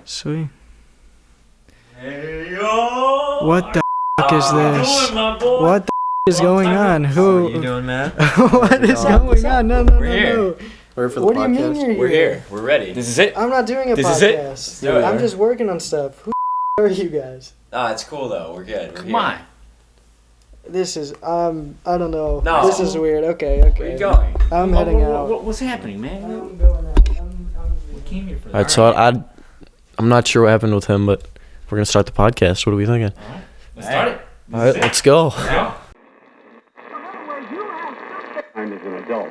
Sweet. Hey, yo! What the f*** is this? What the f*** is going on? Who? What are you doing, man? What is going on? No, We're here. no. We're for the What podcast. do you mean you're We're here? here. We're ready. This is it? I'm not doing a This podcast. is it? Let's do it. I'm just working on stuff. Who the f*** are you guys? Ah, it's cool though. We're good. We're Come here. on. This is I don't know. No. This is weird. Okay. Where are you going? I'm heading out. What's happening, man? I'm going out. We came here for All right, so I'm not sure what happened with him, but we're gonna start the podcast. What are we thinking? All right. Let's start it. All right, let's go. Yeah. I'm as an adult.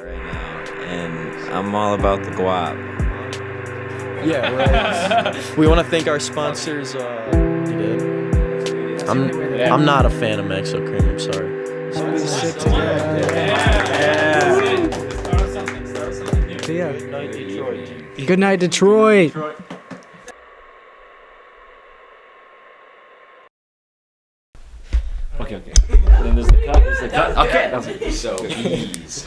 Right now, and I'm all about the guap. Yeah, we want to thank our sponsors. You did. I'm not a fan of Maxo Cream. I'm sorry. Shit together. Yeah. Good night, Detroit. Okay. Then there's the cut. There's the cut. Okay. So bees.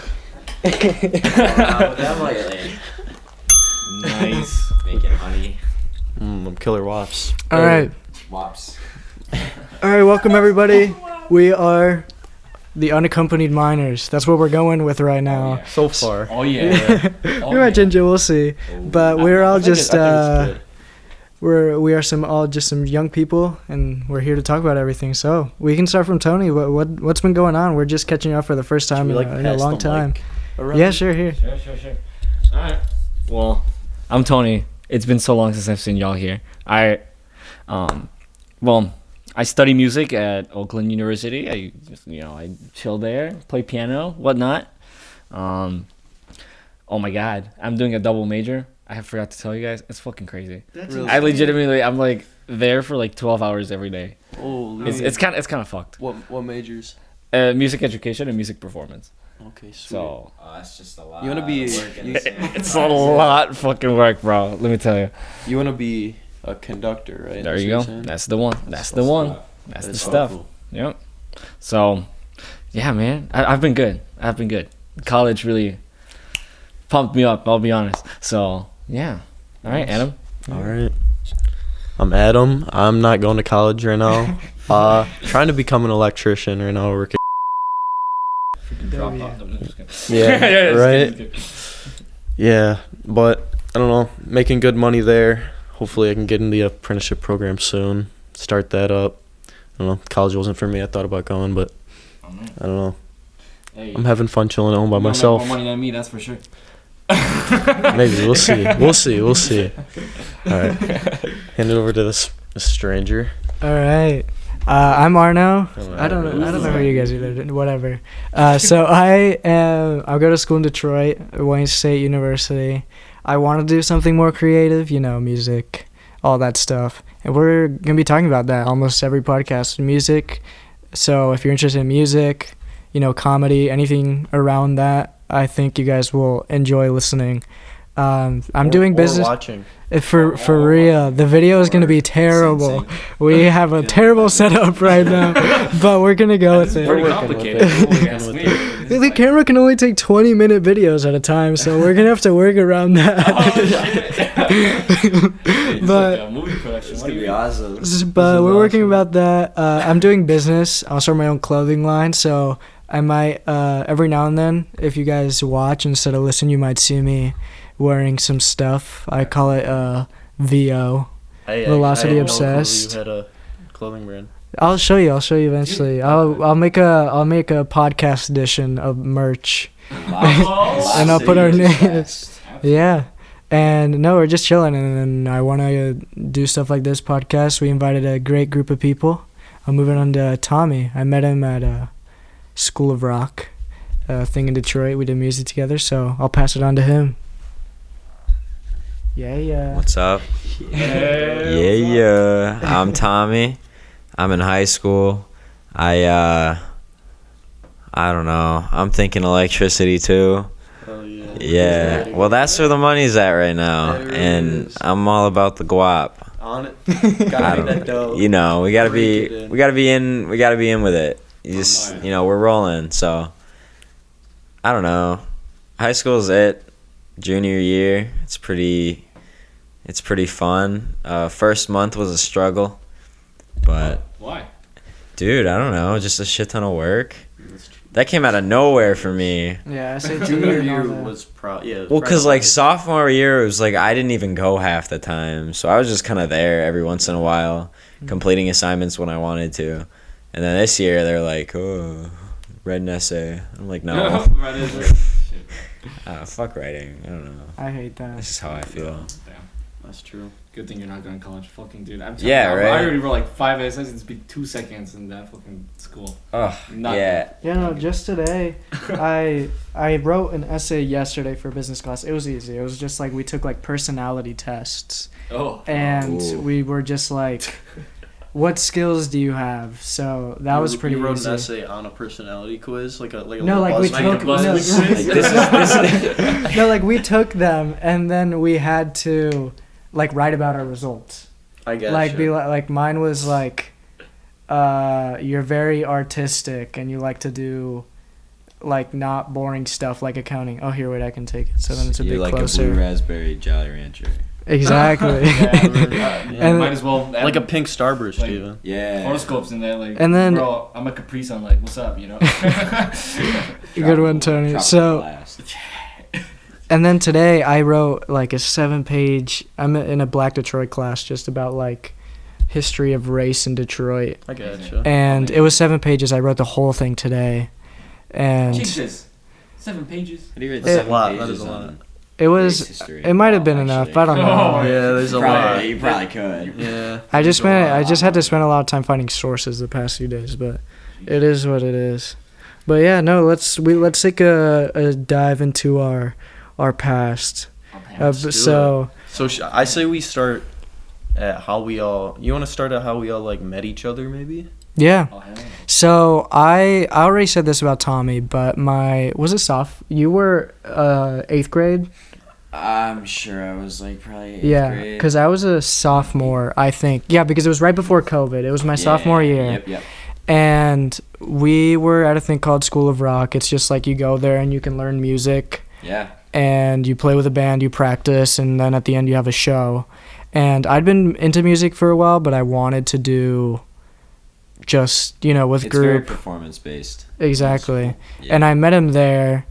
That lately. Nice. Making honey. I'm killer wops. All right. Wops. All right, welcome everybody. We are the Unaccompanied Minors. That's what we're going with right now. yeah. So far. Oh yeah. We might change it, we'll see. But we're all just I think it's good. we are some young people, and we're here to talk about everything. So we can start from Tony. What's been going on? We're just catching up for the first time Should we, in a pass long the time. mic around? Yeah, sure. Here. Sure. All right. Well, I'm Tony. It's been so long since I've seen y'all here. I study music at Oakland University. I chill there, play piano, whatnot. Oh my God, I'm doing a double major. I forgot to tell you guys. It's fucking crazy. Really? I legitimately, I'm like there for like 12 hours every day. Holy. It's kind of fucked. What majors? Music education and music performance. Okay, sweet. So That's just a lot. You wanna be- of work in the same it's class. a lot fucking work, bro. Let me tell you. You want to be a conductor, right? There That's you what go. you're saying? That's the one. That's the That's one. tough. That's the That's so stuff. cool. Yep. So, yeah, man, I've been good. College really pumped me up. I'll be honest. So, yeah. All right, Adam. All right. I'm Adam. I'm not going to college right now. Trying to become an electrician right now. Working. Drop yeah. off. I'm just kidding. Yeah, just right? kidding. Yeah, but I don't know. Making good money there. Hopefully, I can get in the apprenticeship program soon. Start that up. I don't know. College wasn't for me. I thought about going, but Oh, man. I don't know. Hey, I'm having fun chilling at home by you don't make myself. more money than me, that's for sure. Maybe we'll see. We'll see. All right. Hand it over to this stranger. All right. I'm Arno. Oh, I don't know who you guys are. Whatever. So I go to school in Detroit, Wayne State University. I want to do something more creative, music, all that stuff. And we're going to be talking about that almost every podcast, music. So if you're interested in music, comedy, anything around that, I think you guys will enjoy listening. I'm doing business. Watching. For real, the video is gonna be terrible. We have a terrible setup right now, but we're gonna go with it. Pretty with complicated. it. Oh, yes, man. The camera can only take 20-minute videos at a time, so we're gonna have to work around that. It's But- like a movie production. What do you awesome. But we're working about that. I'm doing business. I'll start my own clothing line, so I might every now and then, if you guys watch instead of listen, you might see me wearing some stuff. I call it VO. Velocity I Obsessed. You had a clothing brand. I'll show you eventually. I'll make a podcast edition of merch. And I'll put our names. Yeah. And no, we're just chilling, and then I want to do stuff like this podcast. We invited a great group of people. I'm moving on to Tommy. I met him at School of Rock thing in Detroit. We did music together, so I'll pass it on to him. Yeah. What's up? Yeah. I'm Tommy. I'm in high school. I don't know. I'm thinking electricity too. Oh yeah. Yeah. Well, that's where the money's at right now, It really and is. I'm all about the guap. On it. I Gotta don't- make that dough. You know, we gotta Break be it in. in with it. we're rolling. So I don't know. High school is it. Junior year, it's pretty fun. First month was a struggle, but Why? dude, I don't know, just a shit ton of work. That came out of nowhere for me. Yeah, SAT Junior and all year that. was Well, because like sophomore year, it was like I didn't even go half the time, so I was just kind of there every once in a while, completing assignments when I wanted to. And then this year, they're like, "Oh, write an essay." I'm like, "No, fuck writing. I don't know. I hate that. This is how I feel." Damn. That's true. Good thing you're not going to college. Fucking dude. I'm Yeah, right? I already wrote like 5 essays and speak 2 seconds in that fucking school. Oh, Not yeah. Yeah, no, just today, I wrote an essay yesterday for business class. It was easy. It was just like we took like personality tests, Oh. and Ooh. we were just like, "What skills do you have?" So that was pretty You wrote easy. an essay on a personality quiz, like a No, like we buzz- took buzz no, quiz? Like, this is no, like we took them, and then we had to like write about our results. I guess. Like be like mine was like, you're very artistic and you like to do like not boring stuff like accounting. Oh, here, wait, I can take it. So then it's a You're bit like closer. a blue raspberry Jolly Rancher. Exactly. And might as well like a pink starburst, like- even. Yeah. horoscopes in there. Like, And then- bro, I'm a Capri Sun. Like, what's up? You know. Good one, Tony. Tropical So, blast. and then today I wrote like a 7-page. I'm in a Black Detroit class just about like history of race in Detroit, I gotcha. and it was 7 pages. I wrote the whole thing today, and Jesus. 7 pages. How do you rate That's a 7 lot, that pages is a on lot. it race was. history? It might have been Actually. enough. I don't know. Oh, Yeah, there's a lot. You probably could. Yeah. I just there's a lot. I just had to spend a lot of time finding sources the past few days, but it is what it is. But yeah, no, let's take a dive into our past. do So So I say we start at how we all. You want to start at how we all like met each other, maybe? yeah. Oh, hell. So I already said this about Tommy, but you were 8th grade. I'm sure I was like probably 8th Yeah, grade. because I was a sophomore, I think. Yeah, because it was right before COVID. It was my sophomore year. Yep. And we were at a thing called School of Rock. It's just like you go there and you can learn music. Yeah. And you play with a band, you practice, and then at the end you have a show. And I'd been into music for a while, but I wanted to do just, with It's very group. performance based. Exactly. Yeah. And I met him there,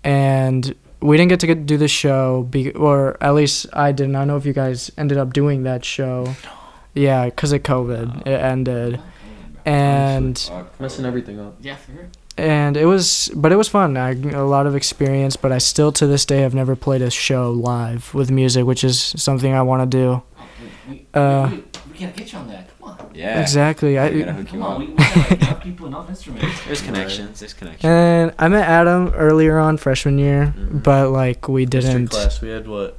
and we didn't get to do the show, or at least I didn't. I don't know if you guys ended up doing that show. Yeah, because of COVID. It ended. And Fuck. Messing everything up. Yeah, for sure. and it was fun. I a lot of experience, but I still to this day have never played a show live with music, which is something I want to do. We Uh, gotta get you on that. Come on. Yeah. Exactly. I gotta hook Come you on. up. We got enough people, enough instruments. There's connections. There's connections. And I met Adam earlier on freshman year, Mhm. but like we History didn't. class. We had what?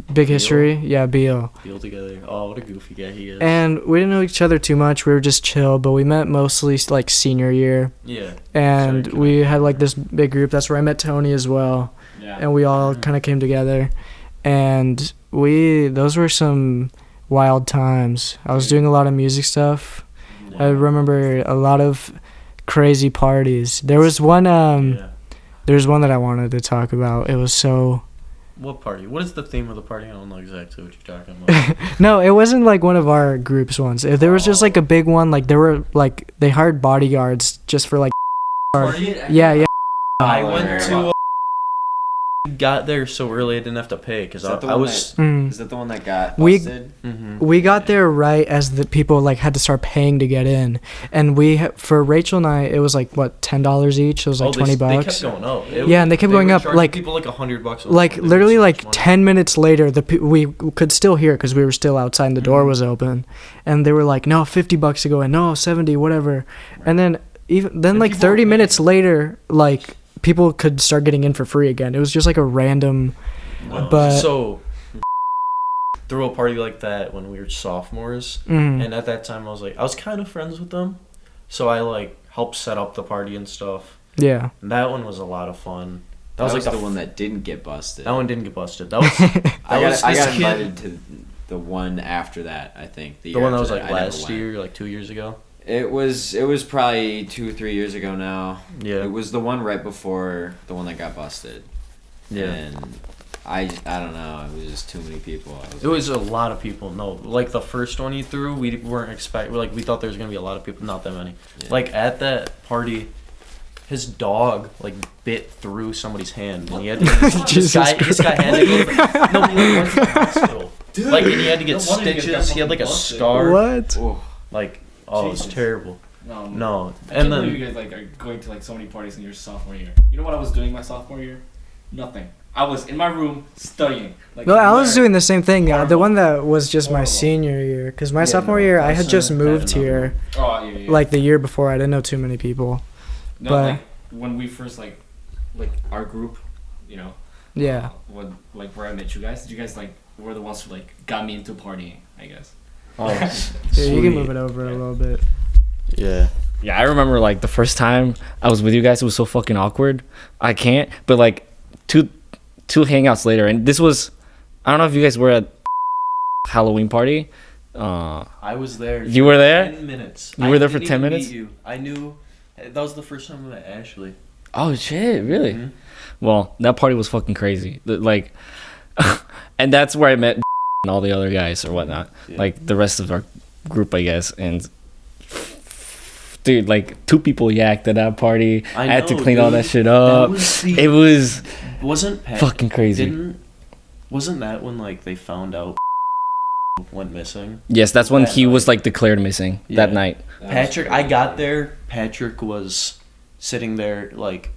Big Beal? history, yeah, Beal. Deal together. Oh, what a goofy guy he is. And we didn't know each other too much. We were just chill, but we met mostly like senior year, yeah. and Sorry, we had like this big group. That's where I met Tony as well, Yeah. and we all kind of came together, and those were some wild times. I was doing a lot of music stuff. I remember a lot of crazy parties. There was one Yeah. there's one that I wanted to talk about. It was so What party? What is the theme of the party? I don't know exactly what you're talking about. no, it wasn't like one of our groups ones. There was just like a big one. Like there were like they hired bodyguards just for like. Yeah. I went to. Got there so early I didn't have to pay because Is that the I one was. Mm. Is that the one that got We- busted? Mhm. We got there right as the people like had to start paying to get in, and for Rachel and I, it was like what $10 each. It was like $20. They kept going up. Yeah, and they kept going were up, charging like- people like $100. Like literally like 10 minutes later, we could still hear because we were still outside and the door was open, and they were like, no, $50 to go in, no, 70, whatever, and then And like people 30 were minutes paying. later, like people could start getting in for free again. It was just like a random, but So threw a party like that when we were sophomores, mm, and at that time I was kind of friends with them, so I like helped set up the party and stuff. yeah. And that one was a lot of fun. That was like the one that didn't get busted. That one didn't get busted. That was I was got this kid- invited to the one after that. I think the one that was after like I never last went. year, like 2 years ago. It was probably 2-3 years ago now. Yeah. It was the one right before the one that got busted. Yeah. And I don't know. It was just too many people. It was a lot of people. No, like the first one he threw, we weren't expecting. We thought there was gonna be a lot of people. Not that many. Yeah. Like at that party, his dog like bit through somebody's hand, and he had to. this guy had to go. No, he like went to the hospital. Dude, Like, and he had to get no wonder you guys got stitches. He had like a fucking busted. scar. What? Oh, Like, oh, it's Jesus. terrible. No. No, I and can't believe then you guys like are going to like so many parties in your sophomore year. You know what I was doing my sophomore year? Nothing. I was in my room studying. Like, No, I was nerd. doing the same thing. The Horrible. one that was just my Horrible. senior year, because my Yeah, sophomore no, year I had that's just a- moved another here. Oh yeah. Like the year before, I didn't know too many people. no, but- like when we first like our group, you know. Yeah. When like where I met you guys, you guys like were the ones who like got me into partying, I guess. oh, Yeah, you sweet. can move it over a little bit. Yeah. Yeah, I remember like the first time I was with you guys, it was so fucking awkward. I can't, but like two hangouts later, and this was, I don't know if you guys were at Halloween party. I was there. You were there? 10 minutes. You were there for didn't 10 even minutes? meet you. I knew. That was the first time I met Ashley. Oh shit, really? Mhm. Well, that party was fucking crazy. Like, and that's where I met and all the other guys or whatnot. Yeah. Like the rest of our group, I guess. And dude, like 2 people yacked at that party. I had to know, clean all dude. that shit up. It was Wasn't Pat, fucking crazy. Wasn't that when like they found out went missing? Yes, that's when that he was night. like declared missing that Yeah. night. Patrick, I got there. Patrick was sitting there like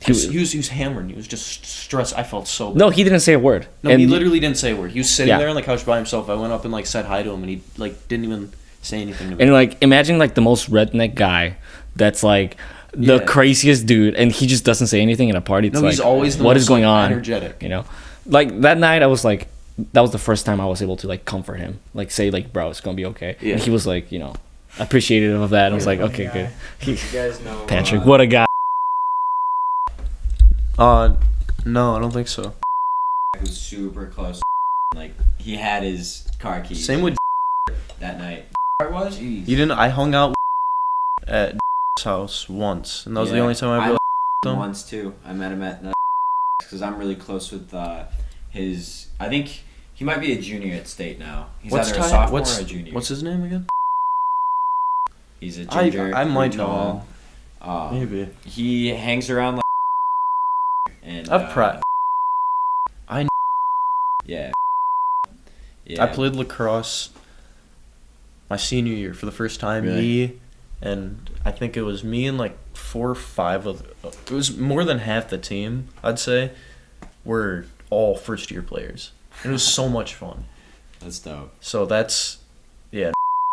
He he was hammering. He was just stressed. I felt so bad. No, he didn't say a word. No, And he literally didn't say a word. He was sitting Yeah. there on the couch by himself. I went up and like said hi to him, and he like didn't even say anything to me. And like imagine like the most redneck guy that's like the Yeah. craziest dude and he just doesn't say anything at a party. It's No, like he's always the what most, is going like, on? energetic. You know? Like that night I was like that was the first time I was able to like comfort him. Like say like bro, it's gonna be okay. Yeah. And he was like, you know, appreciative of that. And I was like, Funny okay, guy. good. you guys know Patrick, what a guy. No, I don't think so. was super close. Like he had his car keys. Same with that night. was? you didn't. I hung out at house once, and that was the Yeah. only time I ever. I him. once too. I met him at because I'm really close with his. I think he might be a junior at state now. He's either a sophomore or a junior. What's his name again? He's a ginger. I might pretty know. tall. Maybe. He hangs around like. And I've pride. Yeah. Yeah. I played lacrosse my senior year for the first time. Really? Me and I think it was me and like 4 or 5 of it was more than half the team, I'd say, were all first year players. It was so much fun. That's dope. So that's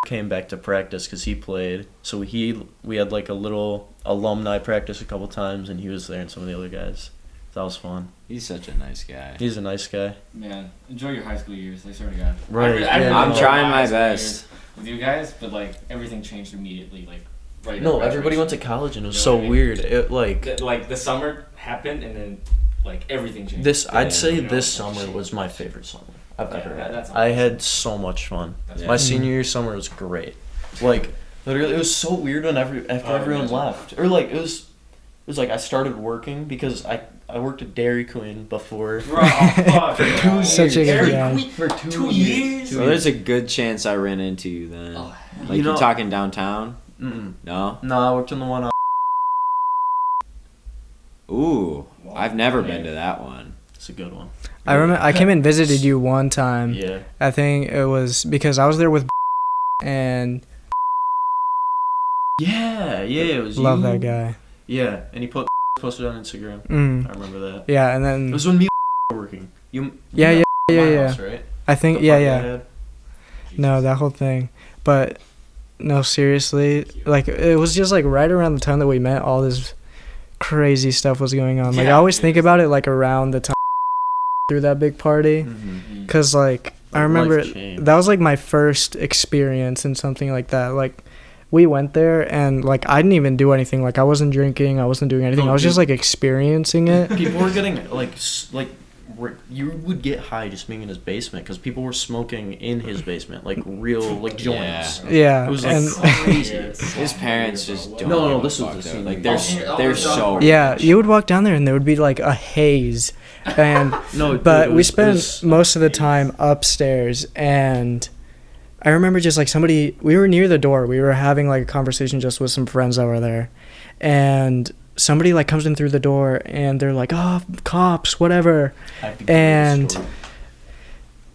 came back to practice because he played. So we had like a little alumni practice a couple times, and he was there and some of the other guys. That was fun. He's such a nice guy. He's a nice guy. Man, enjoy your high school years. I swear to God. Right, I yeah, I'm no. trying my best. with you guys, but like everything changed immediately. Like right. No, after everybody went to graduation. college, and it was You know so what I mean? weird. It like Like the summer happened, and then like everything changed. this. I'd Yeah, say you know, this like, summer was my favorite summer I've Yeah, ever that- had. that's I awesome. had so much fun. That's Yeah. My awesome. senior year summer was great. Like literally, it was so weird when after Oh, everyone yeah. left, or like it was like I started working because I worked at Dairy Queen before. Bro, fuck, For 2 bro. years. Such a good Dairy guy. Queen For 2 years? So there's a good chance I ran into you then. Oh, Like You know- you talking downtown? Mm-mm. No. No, I worked in the one on. Ooh, Wow. I've never been to that one. It's a good one. I remember I came and visited you one time. Yeah. I think it was because I was there with and Yeah, it was love you. that guy. Yeah, and he posted on Instagram. I Mm. remember that. Yeah, and It then was when me were working. You Yeah, met yeah, at my yeah. house, right? I think The yeah, party I yeah. had? No, that whole thing. But no, seriously, like it was just like right around the time that we met, all this crazy stuff was going on. Like I Yeah, always it think is. about it like around the time through that big party, Mhm. cause like I Like, remember life changed. that was like my first experience in something like that. Like we went there and like I didn't even do anything. Like I wasn't drinking, I wasn't doing anything. No, I was just dude. like experiencing it. People were getting like you would get high just being in his basement because people were smoking in his basement, like real like joints. Yeah, It was like and crazy. His parents just don't. No, give a this was fuck, the though. senior Like year. they're so. yeah, you would walk down there and there would be like a haze, and No, but it we was- spent it was- most of the time upstairs, and I remember just like we were near the door, we were having like a conversation just with some friends that were there, and somebody like comes in through the door and they're like, oh, cops, whatever, I have the greatest and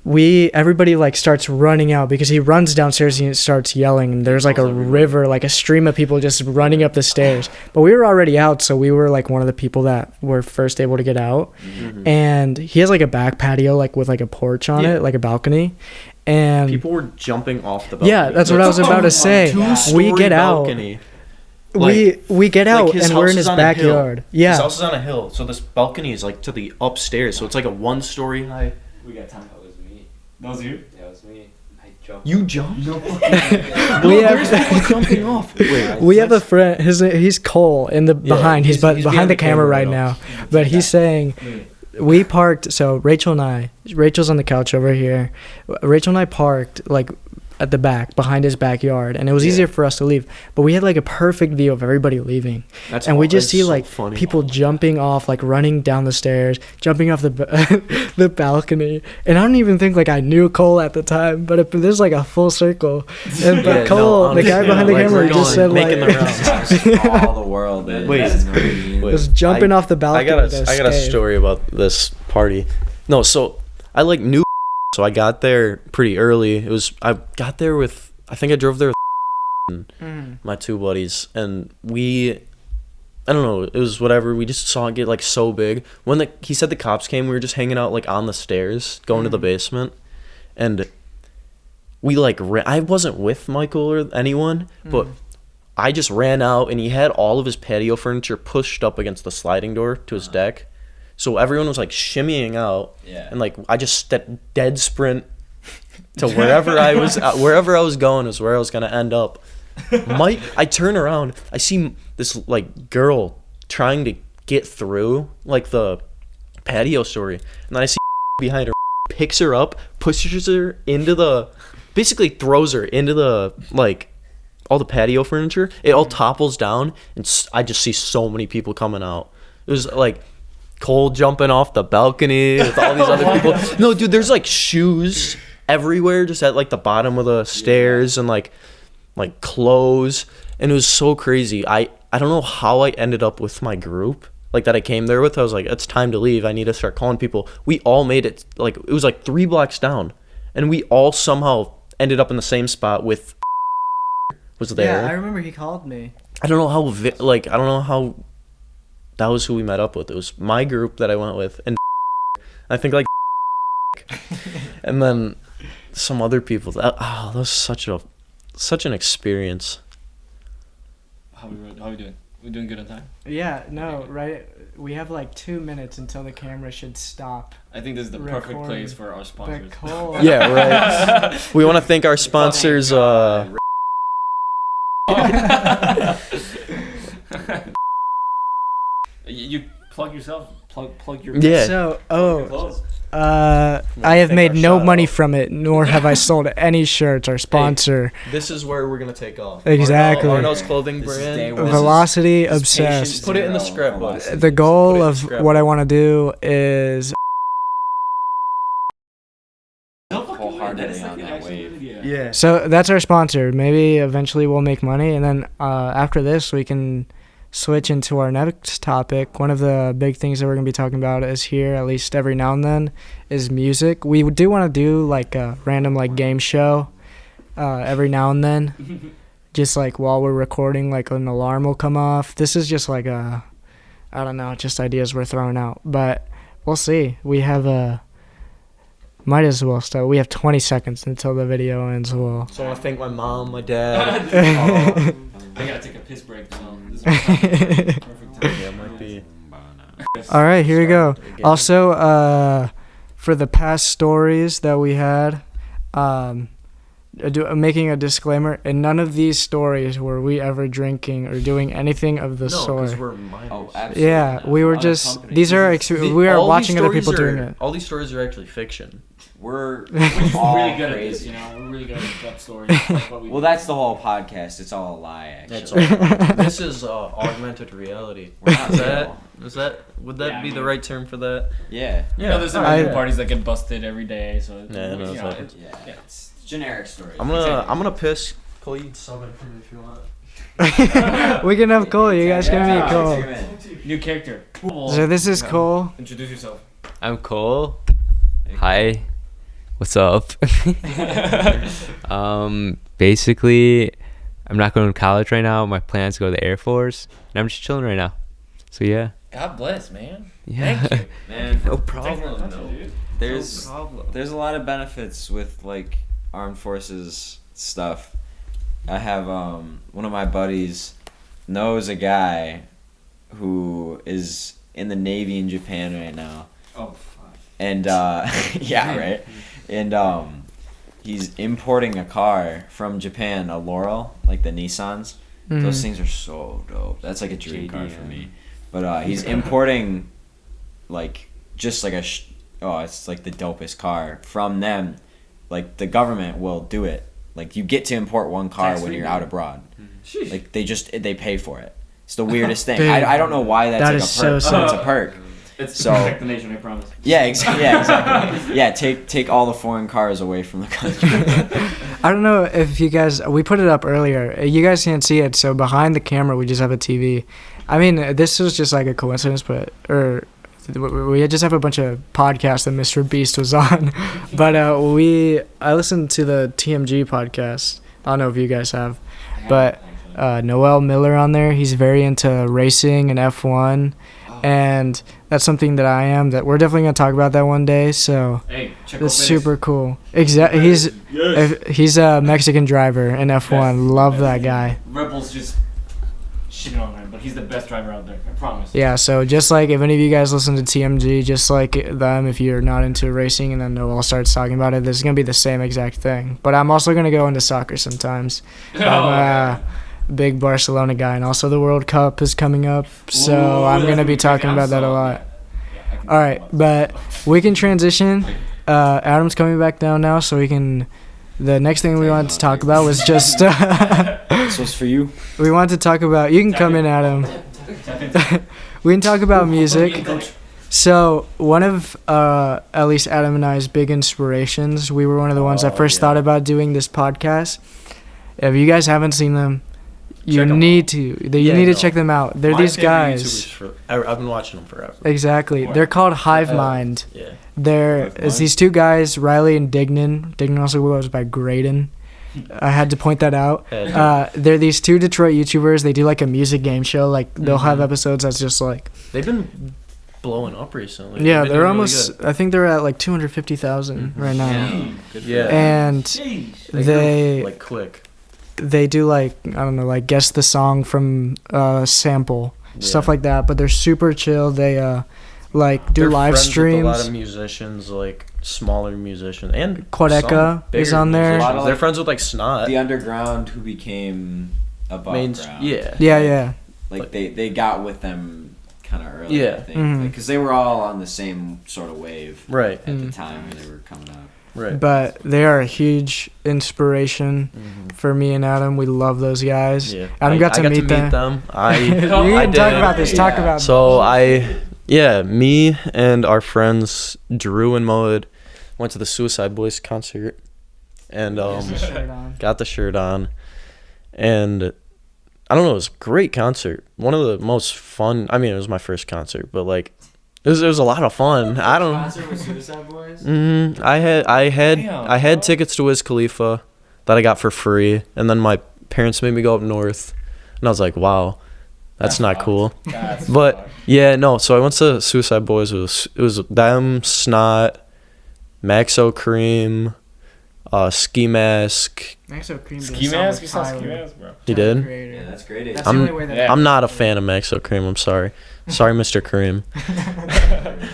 story. everybody like starts running out because he runs downstairs and he starts yelling, and there's like a river, like a stream of people just running up the stairs, but we were already out, so we were like one of the people that were first able to get out. And he has like a back patio like with like a porch on Yeah. it, like a balcony, and People were jumping off the balcony. yeah, that's what I was about to say. We get out, Balcony. we get out, Like, his and we're house in is his on a hill. backyard. His Yeah, house is on a hill, so this balcony is like to the upstairs, so it's like a 1-story high. We got time. That was me. That was you? Yeah, it was me. I jumped. You jumped? No, we there's have people jumping off. Wait, we have a friend. He's Cole in the behind. He's he's behind the camera right now, but he's saying. We parked, so Rachel's on the couch over here. Rachel and I parked like at the back behind his backyard, and it was easier for us to leave, but we had like a perfect view of everybody leaving. And we just see like people jumping off, like running down the stairs, jumping off the the balcony. And I don't even think like I knew Cole at the time, but there's like a full circle. And but Yeah, Cole, no, the guy honestly, behind the like, camera, we're just going, said making like the rounds. All the world. Man. Wait. That's crazy. was jumping off the balcony. I got to a escape. story about this party. No, so I like knew, so I got there pretty early. I got there with, I think I drove there with my two buddies, and I don't know, it was whatever. We just saw it get like so big. When he said the cops came, we were just hanging out like on the stairs, going to the basement, and we like I wasn't with Michael or anyone, but I just ran out, and he had all of his patio furniture pushed up against the sliding door to his deck. So everyone was like shimmying out, and like I just dead sprint to wherever I was going is where I was gonna end up. I turn around, I see this like girl trying to get through like the patio story, and then I see behind her, picks her up, pushes her into basically throws her into the like all the patio furniture. It all topples down, and I just see so many people coming out. It was like Cole jumping off the balcony with all these other people. No, dude, there's like shoes everywhere just at like the bottom of the stairs, and like clothes, and it was so crazy. I don't know how I ended up with my group like that I came there with. I was like, it's time to leave. I need to start calling people. We all made it, like it was like 3 blocks down, and we all somehow ended up in the same spot with was there. Yeah, I remember he called me. I don't know how that was who we met up with. It was my group that I went with, and I think like and then some other people. That was such an experience. How we doing? We doing good on time? Yeah, no, right. We have like 2 minutes until the camera should stop. I think this is the perfect Recording. place for our sponsors. But Cole, Yeah, right. We want to thank our sponsors. You plug yourself. Plug your. Yeah. So, Clothes. I have take made our no shot money off. from it, nor have I sold any shirts. Our sponsor, This is where we're gonna take off. Exactly. Arnold's clothing This is day brand. one. Velocity This is Obsessed. patient Put it in the zero scrapbook. velocity. The goal Put it in of scrapbook. what I want to do is Wholeheartedly on that wave. Yeah. so that's our sponsor. Maybe eventually we'll make money, and then after this we can switch into our next topic. One of the big things that we're gonna be talking about is here, at least every now and then, is music. We do want to do like a random like game show every now and then, just like while we're recording, like an alarm will come off. This is just like I don't know, just ideas we're throwing out, but we'll see. We have might as well start. We have 20 seconds until the video ends. Well, So I want to thank my mom, my dad. I gotta take a piss break, so this is perfect time. Yeah, it might be. all right, here we go. Also, for the past stories that we had, making a disclaimer. In none of these stories were we ever drinking or doing anything of the No, because sort. we're minors. Oh, absolutely. Yeah, not. we were just. Unaccompanied. These are. We are all these watching other people stories doing are- it. All these stories are actually fiction. We're We're all really good crazy. at this, you know. We're really good at gut stories. That's what we Well, do. that's the whole podcast. It's all a lie, actually. That's all. This is augmented reality. We're not Is that? real. Is that? Would that Yeah, be I the mean- right term for that? Yeah. You know, there's some I- parties that get busted every day, so Yeah, no, you it's know, like- it's- Yeah. yeah. It's generic stories. I'm gonna piss. Cole, you can sub it for me if you want. We can have Cole. You guys can meet Take Cole. him in. New character. So this is Cole. Introduce yourself. I'm Cole. Hi. What's up? Basically, I'm not going to college right now. My plan is to go to the Air Force, and I'm just chilling right now. So yeah. God bless, man. Yeah. Thank you. Man, No Problem, problem. dude. there's No problem. there's a lot of benefits with like armed forces stuff. I have one of my buddies knows a guy who is in the Navy in Japan right now. Oh, fuck. And yeah, right. And he's importing a car from Japan, a Laurel, like the Nissans. Those Mhm. things are so dope. That's like a dream car for JDM. me. But he's importing like just like it's like the dopest car from them. Like the government will do it. Like you get to import one car when Tax-free, you're man. out abroad. Sheesh. Like they pay for it. It's the weirdest thing. Dude, I don't know why that's that like is a perk. so but it's sick. a perk. It's So- to protect the nation, I promise. Yeah, exactly. Yeah, take all the foreign cars away from the country. I don't know if you guys. We put it up earlier. You guys can't see it, so behind the camera we just have a TV. I mean, this was just like a coincidence, we just have a bunch of podcasts that Mr. Beast was on. But I listened to the TMG podcast. I don't know if you guys have, but Noel Miller on there. He's very into racing and F1, and that's something that I am. That we're definitely gonna talk about that one day. So Hey, check that's super cool. Exactly. He's a Mexican driver in F1. Love that guy. Rebels just shitting on him, but he's the best driver out there. I promise. Yeah, so just like if any of you guys listen to TMG, just like them, if you're not into racing and then Noel starts talking about it, this is going to be the same exact thing. But I'm also going to go into soccer sometimes. I'm a big Barcelona guy, and also the World Cup is coming up, so I'm going to be talking about that a lot. All right, but we can transition. Adam's coming back down now, so we can... The next thing we wanted to talk about was just... This was for you. we wanted to talk about... You can come in, Adam. We can talk about music. So one of at least Adam and I's big inspirations, we were one of the ones that first thought about doing this podcast. If you guys haven't seen them, you Check 'em need out. to. You Yeah, need to no. check them out. They're My these favorite guys. YouTubers I've been watching them forever. Exactly. They're called Hive Mind. Yeah. There Hive is Mind? these two guys, Riley and Dignan. Dignan also goes by Graydon. I had to point that out. They're these two Detroit YouTubers. They do like a music game show. Like they'll have episodes that's just like They've been blowing up recently. yeah, They've been they're doing almost. really good. I think they're at like 250,000 right now. Yeah. And grew, they like quick. they do like I don't know, like guess the song from sample stuff Yeah. like that. But they're super chill. They like do They're live friends with streams. a lot of musicians, like smaller musicians, and Quadeca some is bigger on there. musicians. A lot of, They're like, friends with like Snot. The underground who became above ground. Yeah. Yeah. Like they got with them kind of early. Yeah. I think Mhm. because they were all on the same sort of wave Right. at the Mhm. time when they were coming up. Right. But they are a huge inspiration for me and Adam. We love those guys. Yeah. Adam I got to got meet them. I You I can talk did. about this. Talk Yeah. about So me and our friends Drew and Moed went to the Suicide Boys concert, and got the shirt on, and I don't know, it was a great concert. One of the most fun. I mean, it was my first concert, but like, it was a lot of fun. I don't. Concert with Suicide Boys? I Damn, had bro. tickets to Wiz Khalifa that I got for free, and then my parents made me go up north, and I was like, wow, that's not fucked. cool. That's But fucked. yeah, no. So I went to Suicide Boys. It was them, Snot, Maxo Cream, Ski Mask. Ski Mask? You saw Ski Mask, bro? He did. Yeah, that's great. That's I'm- the only way that yeah. I'm not a fan of Maxo Cream. I'm sorry. Sorry, Mr. Cream.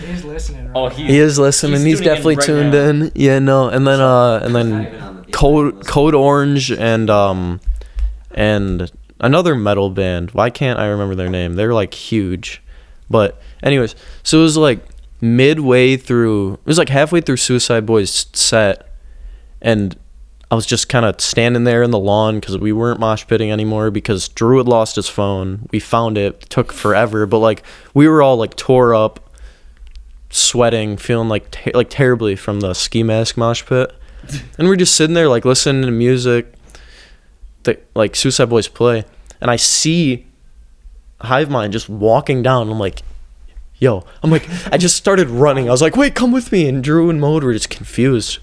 he's listening. Right Oh, now. He is listening. He's He's tuning in definitely right tuned now. in. Yeah, no. And then Not even on the Code Orange and another metal band. Why can't I remember their name? They're like huge. But anyways, so it was like halfway through Suicide Boys set, and I was just kind of standing there in the lawn because we weren't mosh pitting anymore because Drew had lost his phone. We found it. It took forever, but like we were all like tore up, sweating, feeling like terribly from the ski mask mosh pit. And we're just sitting there like listening to music that like Suicide Boys play, and I see Hive Mind just walking down. I'm like, yo, I just started running. I was like, wait, come with me. And Drew and Mode were just confused.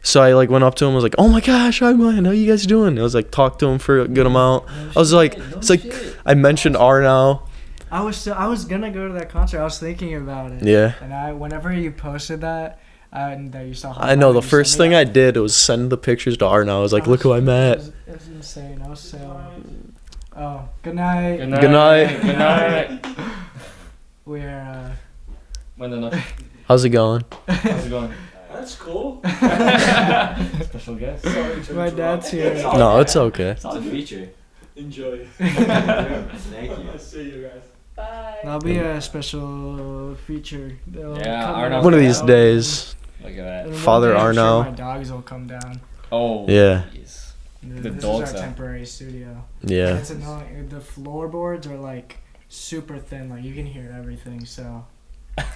So I like went up to him. I was like, oh my gosh, Hive Mind, how you guys doing? I was like, talked to him for a good amount. I was like, I mentioned R now. I was gonna go to that concert. I was thinking about it. Yeah. And whenever you posted that, and that you saw. I know the first thing I did was send the pictures to R now. I was like, look who I met. It was insane. I was so. Oh, good night. Good night. Good night. Good night. We're. How's it going? How's it going? That's cool. Special guest. My dad's here. No, it's okay. It's a feature. Enjoy. Thank you. I'll see you guys. Bye. That'll be a special feature. They'll Yeah, come Arnold- out One of these now. days. Look at that. And one Father day I'm sure Arno. My dogs will come down. Oh. Yeah. Jeez. This is dogs our are- temporary studio. Yeah. It's annoying. The floorboards are like super thin. Like you can hear everything. So.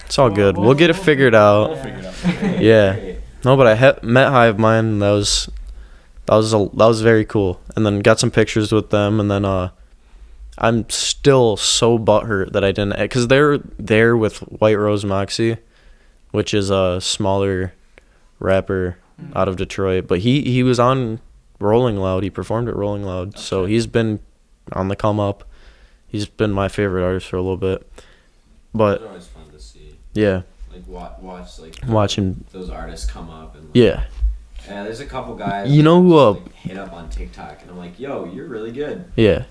It's all good. We'll get it figured out. We'll figure it out. Yeah. No, but I met Hive Mind. And that was very cool. And then got some pictures with them. And then I'm still so butthurt that I didn't, because they're there with White Rose Moxie, which is a smaller rapper out of Detroit. But he was on Rolling Loud. He performed at Rolling Loud. So he's been on the come up. He's been my favorite artist for a little bit. But It's always fun to see. yeah, Like watch like watching. those artists come up and like, Yeah. Yeah, there's a couple guys. You know that who, just, like, hit up on TikTok, and I'm like, yo, you're really good. Yeah.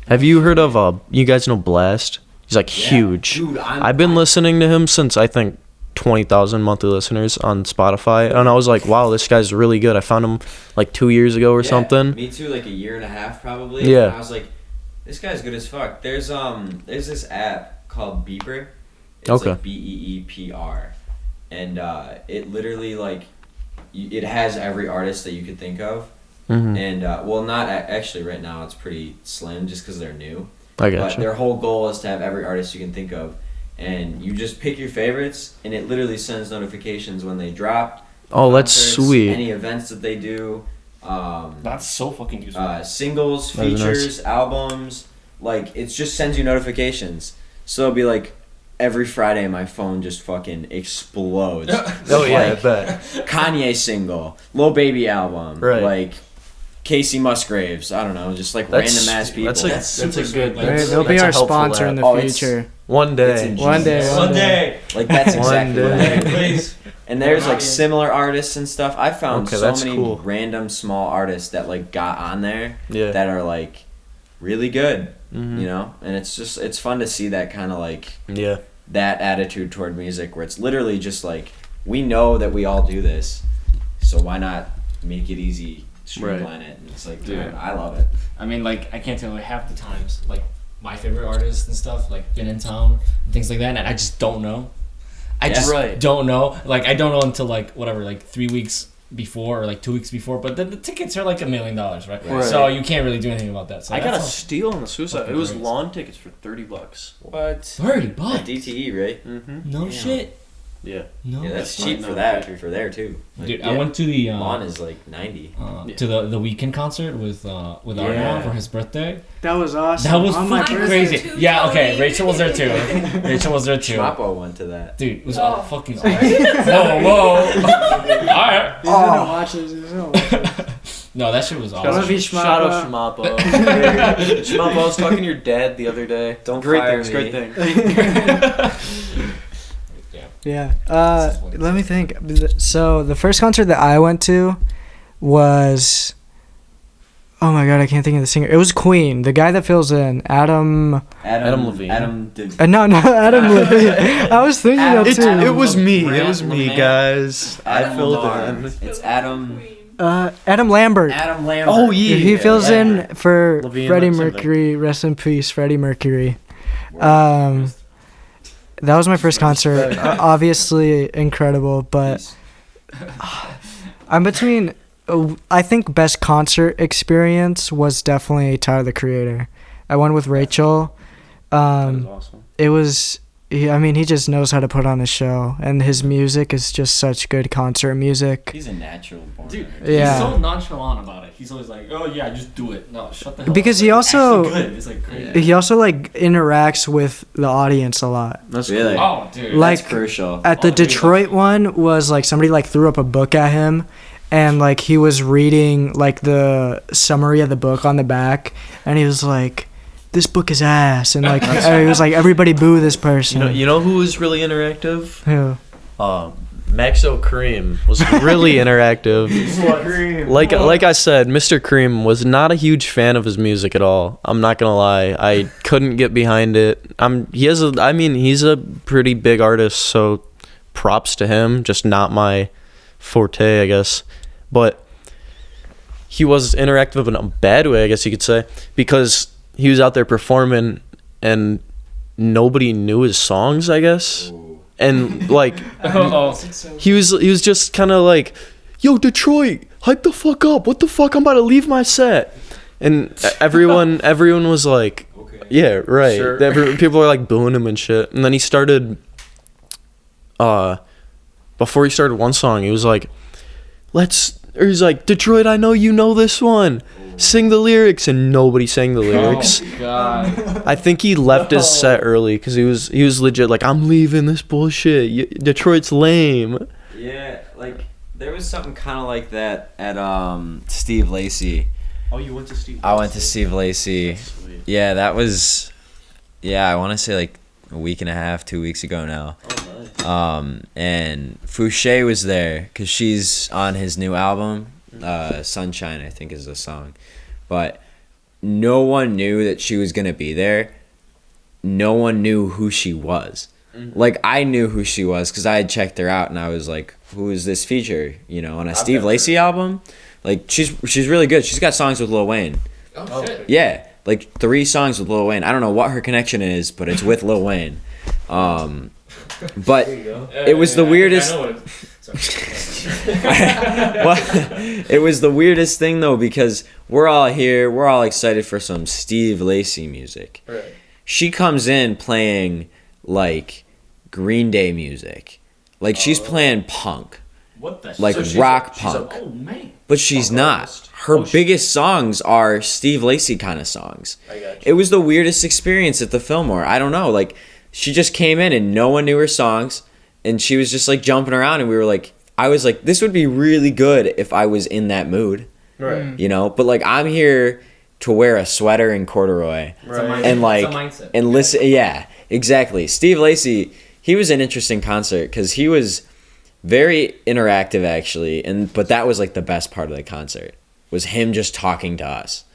Have you heard of you guys know Blast? He's like Yeah. huge. Dude, I've been listening to him since I think 20,000 monthly listeners on Spotify, and I was like, wow, this guy's really good. I found him like 2 years ago or Yeah, something. Me too, like a year and a half probably. Yeah. And I was like, this guy's good as fuck. There's this app called Beeper. It's Okay. like BEEPR, and it literally like it has every artist that you could think of. Mm-hmm. And well, not actually right now. It's pretty slim just because they're new. I But gotcha. their whole goal is to have every artist you can think of, and you just pick your favorites, and it literally sends notifications when they drop. Oh, that's concerts, sweet. Any events that they do. That's so fucking useful. Singles, That is nice. features, albums. Like it just sends you notifications. So it'll be like every Friday my phone just fucking explodes. Oh yeah, I Like, bet. Kanye single, Lil Baby album, Right. like Casey Musgraves. I don't know, just like That's- random ass people. that's a good. They'll be that's a our helpful sponsor in app. the Oh, it's- future. One It's day. in One day, Jesus. one day. Like that's One exactly what day. I mean. Please. And there's like similar artists and stuff. I found Okay, so that's many cool. random small artists that like got on there Yeah. that are like really good, Mhm. you know? And it's fun to see that kind of like Yeah. that attitude toward music where it's literally just like we know that we all do this, so why not make it easy, streamline it? And it's like, dude, Yeah. I love it. I mean, like, I can't tell you half the times, like, my favorite artists and stuff, like, been in town and things like that, and I just don't know. I Yeah. just Right. don't know. Like, I don't know until, like, whatever, like, 3 weeks before or, like, 2 weeks before, but then the tickets are, like, $1 million, right? Right. So you can't really do anything about that. So I got a that's all- steal on the Suicide. fucking It was great. lawn tickets for $30. What? $30? At DTE, right? Mm-hmm. No Damn. shit. Yeah. No. Yeah, that's that's cheap not for no that feature. for there too. Like, Dude, I went to the lawn is like 90. to the weekend concert with Arnav for his birthday. That was awesome. That was On my fucking birthday. crazy. too, Yeah, okay. Tony. Rachel was there too. Rachel was there too. Schmappo went to that. Dude, it was Oh. all fucking awesome. Whoa. Alright. He's gonna watch this. He's gonna watch this. No, that shit was Shout out awesome. to Shout out Schmappa. Schmappo. Schmappo, I was talking to your dad the other day. Don't great fire things, me. great things. Yeah. Let me think. So the first concert that I went to was, oh my god, I can't think of the singer. It was Queen. The guy that fills in, Adam. Adam Levine. No, Adam Levine. I was thinking that too. It was me. It Grant was me, LeMay. guys. I Adam filled Lamar. in. It's Adam. Adam Lambert. Adam Lambert. Oh, yeah. He fills in for Levine Freddie Lexington. Mercury. Rest in peace, Freddie Mercury. That was my first concert. Obviously incredible, but I'm between. I think best concert experience was definitely Tyler the Creator. I went with Rachel. That was awesome. It was. He just knows how to put on a show, and his music is just such good concert music. He's a natural born. Dude, Yeah. he's so nonchalant about it. He's always like, "Oh yeah, just do it." No, shut the hell Because up. he Like, also- actually good. It's like crazy. He also like interacts with the audience a lot. That's Really? cool. Oh, dude. Like- That's crucial. At the Oh, dude, Detroit one was like somebody like threw up a book at him, and like he was reading like the summary of the book on the back, and he was like, "This book is ass," and like he was like, "Everybody boo this person." You know who was really interactive? Who? Maxo Cream was really interactive. Like I said, Mr. Cream was not a huge fan of his music at all. I'm not gonna lie, I couldn't get behind it. He's a pretty big artist, so props to him. Just not my forte, I guess. But he was interactive in a bad way, I guess you could say, because he was out there performing and nobody knew his songs, I guess. And like he was just kind of like, "Yo, Detroit, hype the fuck up. What the fuck? I'm about to leave my set." And everyone was like, "Yeah, right." Sure. People are like booing him and shit. And then he started before he started one song, he was like, he's like, "Detroit, I know you know this one. Sing the lyrics," and nobody sang the lyrics. Oh god. I think he left his set early because he was legit like, "I'm leaving this bullshit. Detroit's lame." Yeah, like there was something kind of like that at Steve Lacy. Oh, you went to Steve? I went to Steve Lacy. Sweet. Yeah, that was. Yeah, I want to say like a week and a half, 2 weeks ago now. Oh, nice. And Fouché was there because she's on his new album. Sunshine, I think, is the song. But no one knew that she was gonna be there. No one knew who she was. Like, I knew who she was because I had checked her out, and I was like, "Who is this feature?" You know, on a Steve Lacy album. Like, she's really good. She's got songs with Lil Wayne. Oh shit. Yeah, like 3 songs with Lil Wayne. I don't know what her connection is, but it's with Lil Wayne. But it was the weirdest. I know what Well, it was the weirdest thing though, because we're all here, we're all excited for some Steve Lacy music. Right. She comes in playing like Green Day music, like she's playing punk, What the like shit? rock she's a- punk, Oh man. but she's punk not. artist. Her Oh, biggest songs are Steve Lacy kind of songs. I got you. It was the weirdest experience at the Fillmore. I don't know, like she just came in and no one knew her songs, and she was just like jumping around, and we were like, I was like, this would be really good if I was in that mood, Right. you know? But like, I'm here to wear a sweater and corduroy Right. and like, It's a mindset. and listen. Yeah, exactly. Steve Lacy, he was an interesting concert because he was very interactive actually, but that was like the best part of the concert was him just talking to us.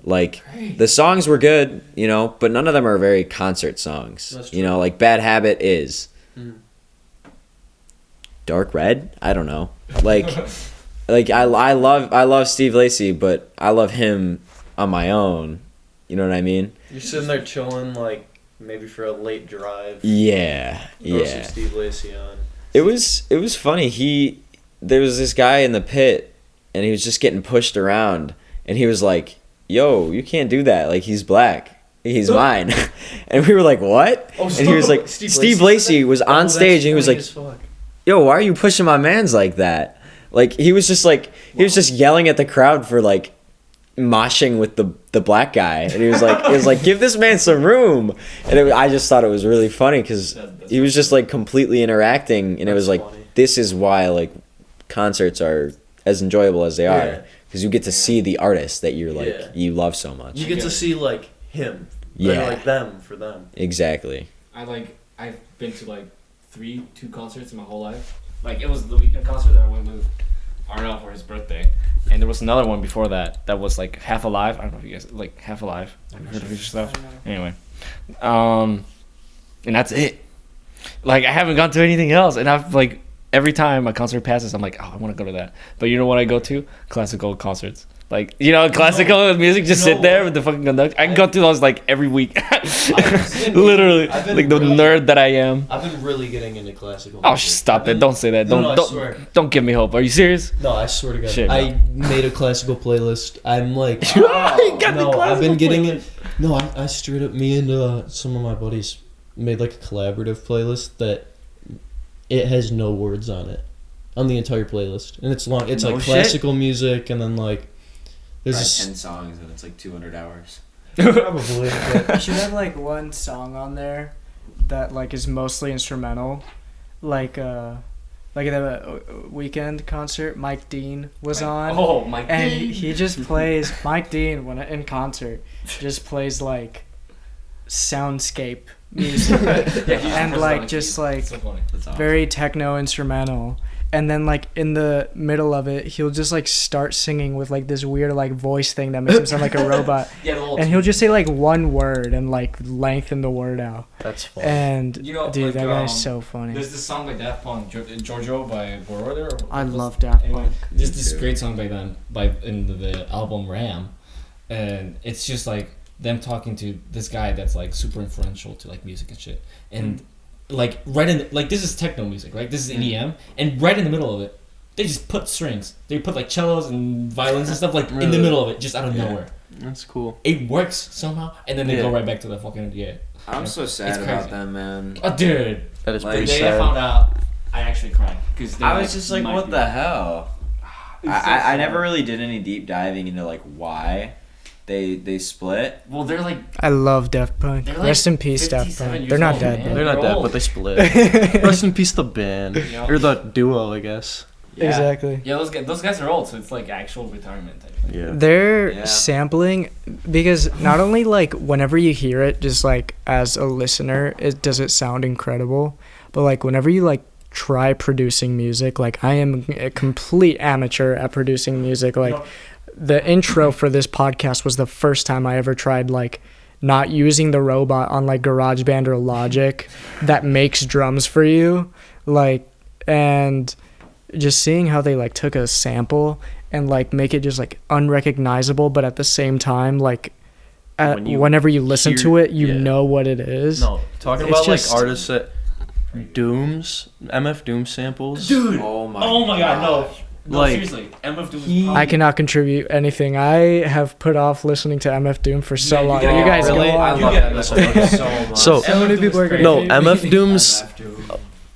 Like, the songs were good, you know, but none of them are very concert songs. That's You true. know, like Bad Habit is. Mm. Dark Red? I don't know. Like I love Steve Lacy, but I love him on my own. You know what I mean? You're sitting there chilling, like maybe for a late drive. Yeah. Throw some Yeah. Steve Lacy on. It was funny. There was this guy in the pit and he was just getting pushed around and he was like, "Yo, you can't do that. Like, he's black. He's mine." And we were like, "What?" And he was like, Steve Lacy was on stage and he was like, "Yo, why are you pushing my mans like that?" Like, he was just like, he was just yelling at the crowd for like moshing with the black guy, and he was like, "Give this man some room." And I just thought it was really funny because he was just like completely interacting, and it was like, funny. this is why like concerts are as enjoyable as they Yeah. are, because you get to see the artist that you're like Yeah. you love so much. You get to see like him. Yeah. Like them for them. Exactly. I've been to like 2 concerts in my whole life. Like, it was the weekend concert that I went with Arnell for his birthday, and there was another one before that was like Half Alive. I don't know if you guys like Half Alive. Have you heard of his stuff? Anyway, and that's it. Like, I haven't gone to anything else, and I've like every time a concert passes, I'm like, oh, I want to go to that. But you know what I go to? Classical concerts. Like, you know, classical music, just sit there with the fucking conductor. I can go to those like every week. Literally, like the nerd that I am. I've been really getting into classical. Oh, stop it! Don't say that. No, I swear. Don't give me hope. Are you serious? No, I swear to God. Shit, I made a classical playlist. I'm like, I've been getting it. No, I straight up, me and some of my buddies made like a collaborative playlist that it has no words on it, on the entire playlist, and it's long. It's No like shit? classical music, and then like there's Write a 10 songs and it's like 200 hours. probably. You should have like one song on there that like is mostly instrumental, like the Weekend concert. Mike Dean was on, Oh my and he just plays Mike Dean when in concert, just plays like soundscape music and like just like So funny. That's awesome. very techno instrumental. And then like in the middle of it, he'll just like start singing with like this weird like voice thing that makes him sound like a robot. Yeah, the little And he'll just say like one word and like lengthen the word out. That's fun. And You know, dude, like, that guy's so funny. There's this song by Daft Punk, Giorgio by Border. I love Daft Anyway, Punk. there's this great song by them in the album Ram, and it's just like them talking to this guy that's like super influential to like music and shit, and like right in like this is techno music, right? This is EDM, and right in the middle of it, they just put strings. They put like cellos and violins and stuff like in the Really? middle of it, just out of nowhere. That's cool. It works somehow, and then they Yeah. go right back to the fucking I'm so sad It's about crazy. them, man. Oh, dude. That is Like, pretty The day I sad. found out, I actually cried because I was just like, what the hell? I never really did any deep diving into like why they split. Well, they're like I love Daft Punk. They're like Rest in peace, 57 Daft Punk. years They're not old, dead. man. Though. They're not They're dead, old. but they split. Rest in peace, the band Yeah. or the duo, I guess. Yeah. Exactly. yeah, those guys are old, so it's like actual retirement type thing. Yeah. They're Yeah. sampling because not only like whenever you hear it, just like as a listener, does it sound incredible, but like whenever you like try producing music, like I am a complete amateur at producing music. Like the intro for this podcast was the first time I ever tried like not using the robot on like GarageBand or Logic that makes drums for you, like, and just seeing how they like took a sample and like make it just like unrecognizable, but at the same time like When you whenever you listen to hear- it, you yeah. know what it is. No, talking It's about just- like artists that MF Doom samples. Dude. Oh my. Oh my god, no. No, Like, seriously. MF Doom he- I cannot contribute anything. I have put off listening to MF Doom for so Yeah, you long. gotta- You guys really? go I on. love get that it. so much. So So many people are gonna no, hate me. MF Doom's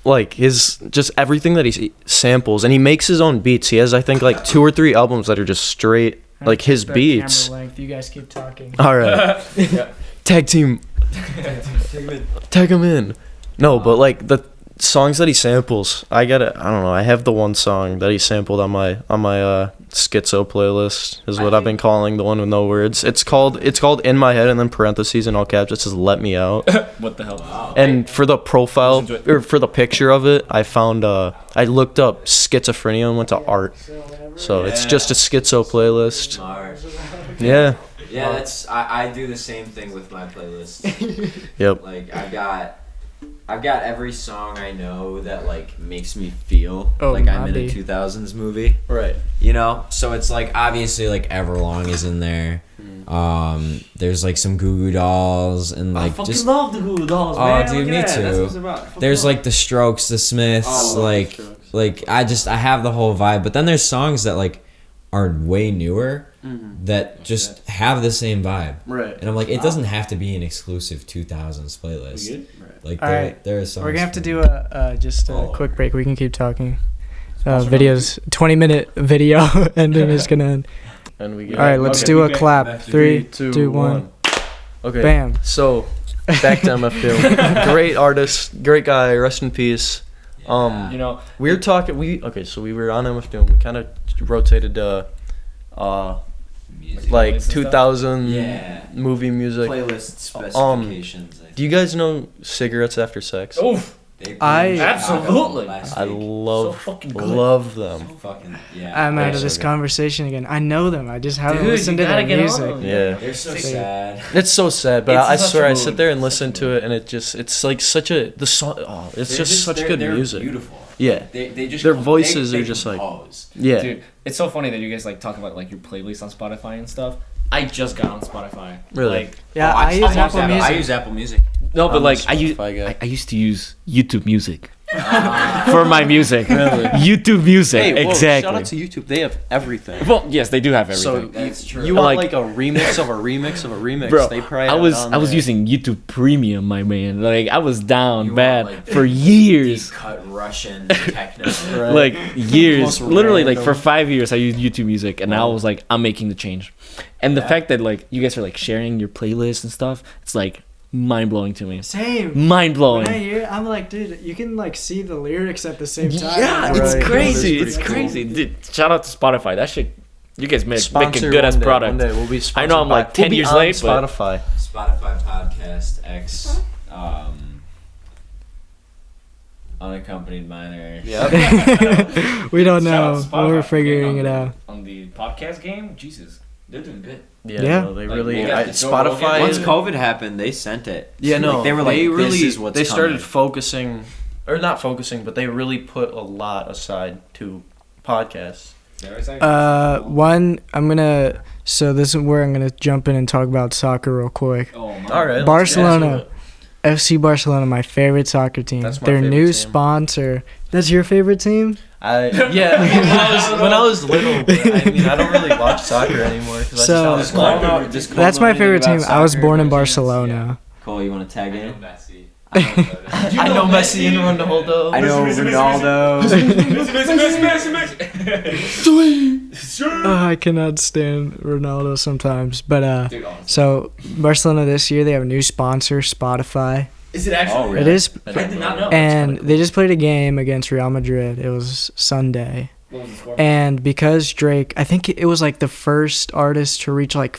like his just everything that he samples, and he makes his own beats. He has I think like 2 or 3 albums that are just straight like his The beats. camera length. You guys keep talking. All right, tag team, tag him in. No, but like the songs that he samples, I don't know. I have the one song that he sampled on my schizo playlist. Is what I've been calling the one with no words. It's called In My Head, and then parentheses in all caps it says Let Me Out. What the hell? And for the profile Listen to it. or for the picture of it, I found I looked up schizophrenia and went to art. So it's just a schizo playlist. Smart. Yeah. Yeah, that's I do the same thing with my playlist. Yep. Like I've got every song I know that like makes me feel Oh, like I'm in a Mobby. 2000s movie. Right. You know, so it's like obviously like Everlong is in there. There's like some Goo Goo Dolls and like I fucking just love the Goo Goo Dolls, Oh, man. dude, Look me at that. That's too. what it's about. I fucking there's love like the Strokes, the Smiths, Oh, like I have the whole vibe. But then there's songs that like are way newer that just have the same vibe. Right. And I'm like, it doesn't have to be an exclusive 2000s playlist. good? Like All right. there are songs. We're gonna have to from- do a just a Oh. quick break. We can keep talking. Videos, 20-minute video ending is gonna end. And we get All right, let's do a clap. 3, 2, 1. Okay. Bam. So back to MF Doom. Great artist, great guy. Rest in peace. You know, We were talking. So we were on MF Doom. We kind of rotated to, Music. like Playlists and stuff? 2000 Yeah. movie music. Playlist specifications. I think. Do you guys know Cigarettes After Sex? oof. They I- played Absolutely. last I week. love So fucking good. love them. Fucking yeah. I'm they're out of so this good. conversation again. I know them. I just haven't Dude, listened you to their gotta get on music. them. Yeah. They're so They- sad. It's so sad, but It's I such swear a I mood. sit there and It's listen such a to it, and it's like such a the song. Oh, it's They're just such good they're music. Beautiful. Yeah. They just Their voices are just like- compose. Yeah. Dude, it's so funny that you guys like talk about like your playlist on Spotify and stuff. I just got on Spotify. Really? Like, Yeah, Oh, I use Apple I Music. use Apple Music. no, but I'm a like Spotify guy. I used to use YouTube Music for my music. Really? YouTube Music, Hey, whoa, exactly. shout out to YouTube. They have everything. Well, yes, they do have So everything. That's true. you want Like- like a remix of a remix of a remix? Bro, they probably I have was it on I was there. using YouTube Premium, my man. Like I was down You bad want, like, for years. Deep cut Russian techno. Right. Like years, Most literally like for random. 5 years I used YouTube Music, and now I was like, I'm making the change. And the Yeah. fact that like you guys are like sharing your playlist and stuff, it's like mind blowing to me. Same. Mind blowing. When I hear, I'm like, dude, you can like see the lyrics at the same time. Yeah, Like, it's Right. crazy. That It's is pretty crazy, dude. Shout out to Spotify. That shit, you guys make a Sponsor good ass one day, product. One day we'll be I know I'm sponsored like by- 10 we'll be years on late, but- Spotify. Spotify podcast X unaccompanied minor. Yeah. we don't Shout out know. to Spotify We're for figuring getting it on out. on the podcast game. Jesus, they're doing good. Yeah. No, they Like, really. you got the Joe Rogan Spotify. Once COVID happened, they sent it. Yeah, no, Like, they were like, they "This really is what's they started coming." focusing, or not focusing, but they really put a lot aside to podcasts. One, I'm gonna. So this is where I'm gonna jump in and talk about soccer real quick. Oh my. All right, let's Barcelona. get into it. FC Barcelona, my favorite soccer team. That's my Their favorite new team. sponsor. That's your favorite team? Yeah, when I was little, but I mean, I don't really watch soccer anymore because So- I just don't like Does Cole That's know my anything favorite about team. I was soccer? born in Barcelona. Cole, you want to tag in? I know Messi and Ronaldo. I know Ronaldo. Oh, I cannot stand Ronaldo sometimes. But so Barcelona this year they have a new sponsor, Spotify. Is it actually? Oh, really? It is, I did not know. and they just played a game against Real Madrid. It was Sunday, What was the score? and because Drake, I think it was like the first artist to reach like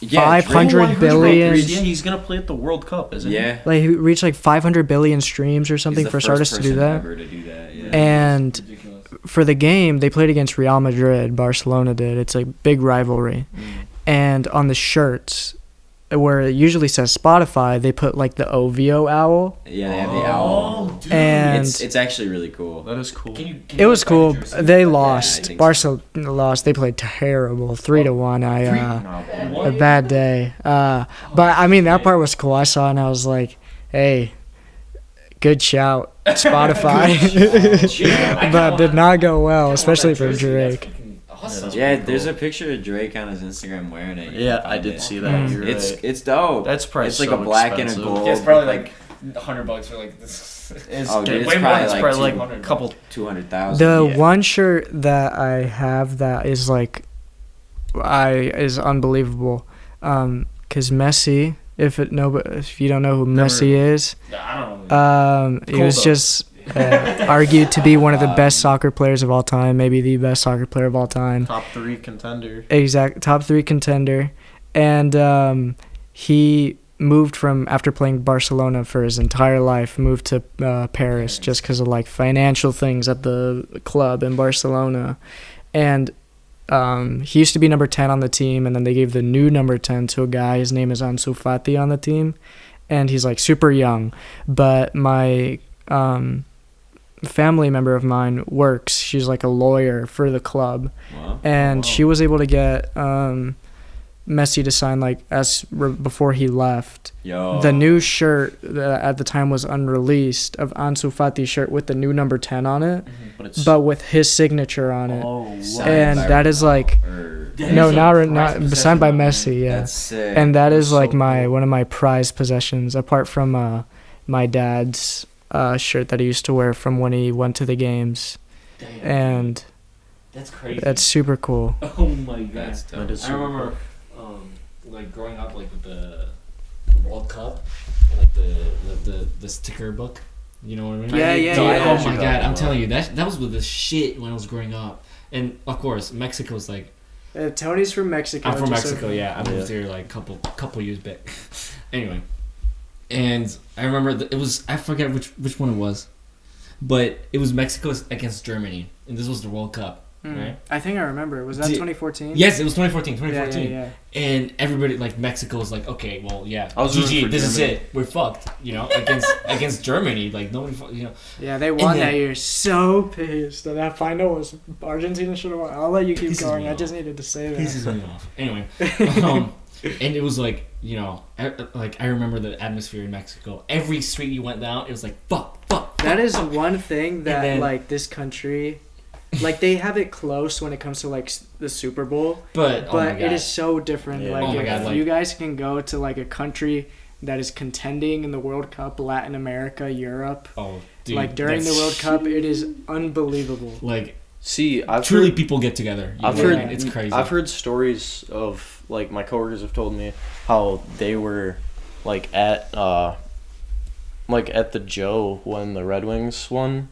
Yeah, 500 billion. Yeah, he's gonna play at the World Cup, isn't he? Yeah. Like he reached like 500 billion streams or something. He's the First artist to do person that. ever to do that. Yeah. And Ridiculous. for the game, they played against Real Madrid. Barcelona did. It's a big rivalry. And on the shirts, where it usually says Spotify, they put like the OVO owl. Yeah, they have the owl. dude. And It's actually really cool. That is cool. Can it you was like, cool. buy the jersey? They I lost. think so. Barcelona lost. They played terrible, 3-1. A What? bad day. But I mean, that part was cool. I saw it and I was like, hey, good shout, Spotify. But did not go well, especially for Drake. Awesome. Yeah, there's a picture of Drake on his Instagram wearing it. Yeah, I did see that. You're It's right. it's dope. That's probably It's like so a black expensive. and a gold. Yeah, it's probably with, like $100 for like this. It's, Oh, dude, it's way more. probably It's like probably like 200 a couple. 200,000. The Yeah. one shirt that I have that is like, is unbelievable, cause Messi. If you don't know who Messi is, I don't know. he was though. just argued to be one of the best soccer players of all time, maybe the best soccer player of all time. Top 3 contender. Exact top 3 contender, and he moved from after playing Barcelona for his entire life, moved to Paris just because of like financial things at the club in Barcelona, and he used to be number 10 on the team, and then they gave the new number 10 to a guy. His name is Ansu Fati on the team, and he's like super young, but my family member of mine works. She's like a lawyer for the club, Wow. and she was able to get Messi to sign like before he left. Yo. The new shirt that at the time was unreleased of Ansu Fati's shirt with the new number 10 on it, But it's. but with his signature on it. Oh, Signed And by that is like Ronaldo. no, is not a not prized signed by possession, Messi, yeah. That's sick. And that is So like my cool. one of my prized possessions, apart from my dad's shirt that he used to wear from when he went to the games, Damn. and That's crazy. that's super cool. Oh my god. That's dope. That is I super remember, like growing up, like with the World Cup, and like the sticker book. You know what I mean? Yeah, yeah, Dude, yeah. Oh my god, I'm telling you, that was with the shit when I was growing up. And of course, Mexico's like, Tony's from Mexico. I'm from Mexico, yeah. I moved here like couple years back. Anyway, and I remember it was, I forget which one it was, but it was Mexico against Germany, and this was the World Cup. right? I think I remember. Was that 2014? Yes, it was 2014. 2014. Yeah. And everybody, like, Mexico was like, okay, well, yeah, I was rooting GG, for this is Germany. it. We're fucked, against Germany. Like, nobody, Yeah, they won then- that year. So pissed. That final was Argentina should have won. I'll let you keep Pisses going. me I just off. needed to say that. Pisses me off. Anyway, and it was like, I remember the atmosphere in Mexico. Every street you went down, it was like, fuck. That is one thing that then- like this country, like they have it close when it comes to like the Super Bowl, But, oh my but God. it is so different. Yeah. Like Oh my if God, like- you guys can go to like a country that is contending in the World Cup, Latin America, Europe, Oh, dude, like during the that's- World Cup, it is unbelievable. Like, See, I've truly heard, people get together. You I've know what I heard, mean? It's crazy. I've heard stories of like my coworkers have told me how they were like at the Joe when the Red Wings won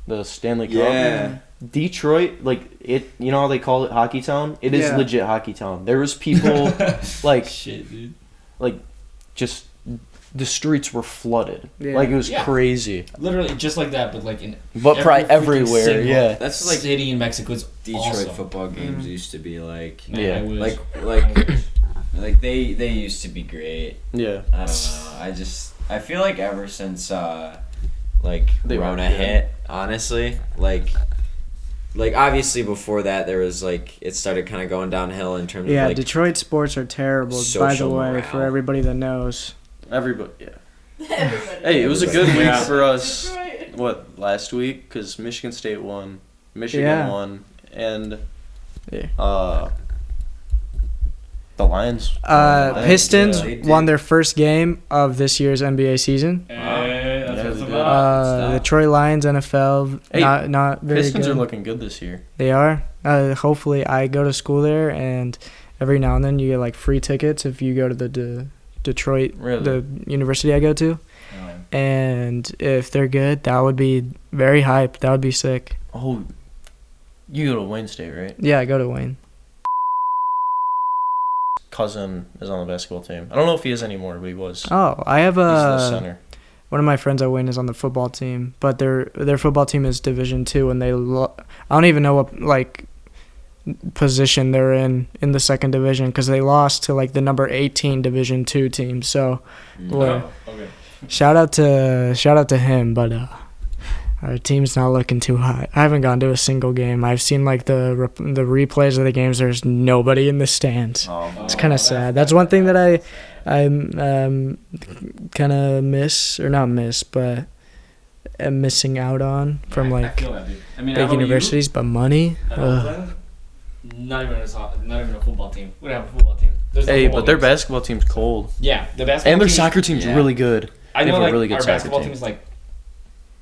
the Stanley Cup. Yeah. Detroit, like it, you know how they call it Hockey Town? It is Yeah. legit Hockey Town. There was people like Shit, dude. just the streets were flooded. Yeah. Like it was Yeah. crazy. Literally just like that, but like in But probably freaking everywhere, single yeah. That's like city in Mexico. It's Detroit awesome. football games used to be like. Man, Yeah. I wish. Like they used to be great. Yeah. I don't know. I feel like ever since like They were Rona good. hit, honestly, like obviously before that there was like it started kind of going downhill in terms Yeah, of like Detroit sports are terrible. By the social way, morale. for everybody that knows. Everybody, yeah. Hey, it was a good week Yeah. for us. What, last week? Because Michigan State won, Michigan Yeah. won, and Yeah. the Lions. Pistons yeah, they did. won their first game of this year's NBA season. Hey, Yeah, that's what it's they did. about. The Troy Lions, NFL, Hey, not very Pistons good. are looking good this year. They are. Hopefully, I go to school there, and every now and then you get like free tickets if you go to the Detroit, Really? the university I go to. Oh, And if they're good, that would be very hype. That would be sick. Oh, you go to Wayne State, right? Yeah, I go to Wayne. Cousin is on the basketball team. I don't know if he is anymore, but he was. Oh, I have He's the center. one of my friends at Wayne is on the football team, but their football team is Division II, and I don't even know what like position they're in the second division because they lost to like the number 18 Division II team. So, boy, okay. shout out to him, but our team's not looking too hot. I haven't gone to a single game. I've seen like the replays of the games. There's nobody in the stands. It's kind of sad. That's one thing that I kind of miss, or not miss, but am missing out on from I like feel that, dude. I mean, big universities. But money, At ugh. Oakland, not even a football team. We don't have a football team. There's no Hey, football but their games. basketball team's cold. Yeah, the basketball And their team- soccer team's yeah. really good. I They know, have a like, really good our soccer basketball team. team is like,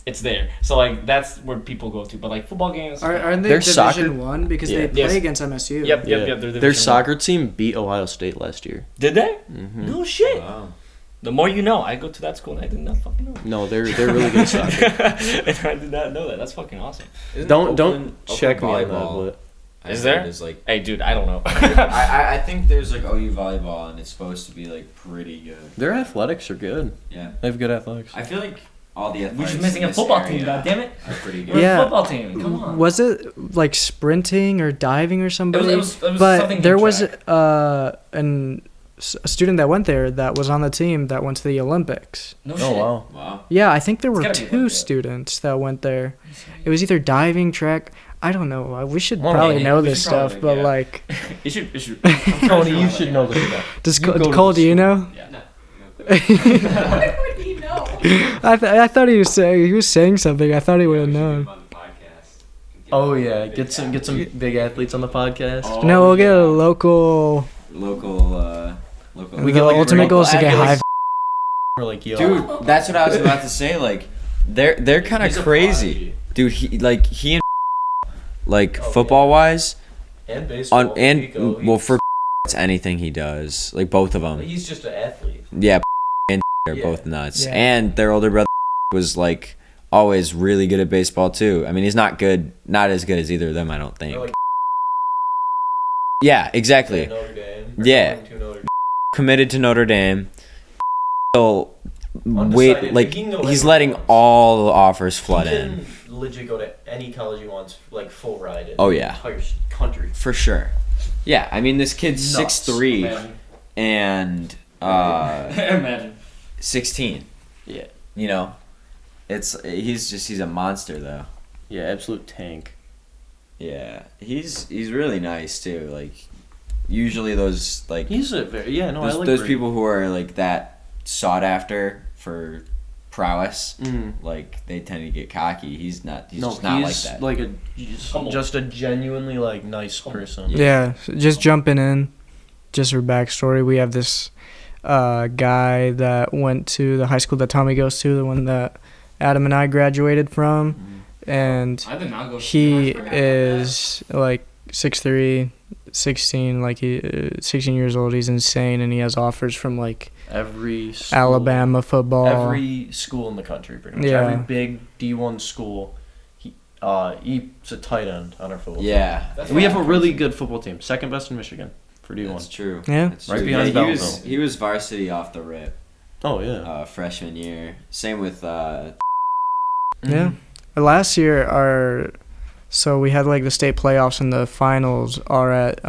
it's there. So like that's where people go to. But like football games. Aren't they Their Division soccer- One because Yeah. they play Yes. against MSU? Yep. Yeah. They're Their Division soccer team beat Ohio State last year. One. Did they? Mm-hmm. No shit. Wow. The more you know. I go to that school and I did not fucking know. No, they're really good at soccer. And I did not know that. That's fucking awesome. Isn't Don't Oakland check me on volleyball- that. I Is heard there? Is like Hey, dude, I don't know. I think there's like OU volleyball and it's supposed to be like pretty good. But their athletics are good. Yeah. They have good athletics. I feel like all the We're athletics just missing in a this football area team. God damn it. are pretty good. We're Yeah. a football team. Come on. Was it like sprinting or diving or somebody? It was but something there in was track. a student that went there that was on the team that went to the Olympics. No Oh shit. wow. Wow. Yeah, I think there It's were gotta be like two that. students that went there. It was either diving, track. I don't know. We should Well, probably yeah, know we this should stuff, probably, but yeah. like, You should. Tony, you should know this stuff. does You go to Cole? the Do you school. know? Yeah. What would he know? I thought he was saying something. I thought he would have known. Oh yeah, get some big athletes on the podcast. Oh, No, we'll get a local. Local. We get ultimate goals to get high. Or like yo, Dude, that's what I was about to say. Like, they're kind of He's a crazy, dude. He and like Oh, football wise, and baseball. well for it's anything he does. Like both of them. he's just an athlete. Yeah, and are Yeah. both nuts. Yeah. And their older brother was like always really good at baseball too. I mean, he's not as good as either of them. I don't think. Or like Yeah, exactly. Notre Dame. Yeah. Going to Notre Dame. Committed to Notre Dame. So Undecided, wait, but like he can go he's anywhere letting he wants. all the offers flood He in. can legit go to any college he wants, like full ride. In Oh, yeah. the entire country. For sure. Yeah, I mean, this kid's Nuts. 6'3", Imagine. and Imagine. 16. Yeah. You know, he's a monster though. Yeah, absolute tank. Yeah, he's really nice too. Like, usually those like He's a very I those, like those Brady. people who are like that sought after for prowess, like they tend to get cocky. He's not. He's just not like that. Like Humble. just a genuinely like nice person. Yeah, just jumping in, just for backstory, we have this guy that went to the high school that Tommy goes to, the one that Adam and I graduated from, and I did not go. he is like 6'3", 16, like 16 years old. He's insane, and he has offers from like Every school, Alabama football. every school in the country, pretty much. Yeah. Every big D1 school. He's a tight end on our football Yeah, team. We have a really good football team, second best in Michigan for D1. that's true. Yeah. That's Right true. behind Yeah, he was Belleville. he was varsity off the rip. Oh yeah. Freshman year. Same with Yeah. Mm-hmm. Last year, so we had like the state playoffs, and the finals are at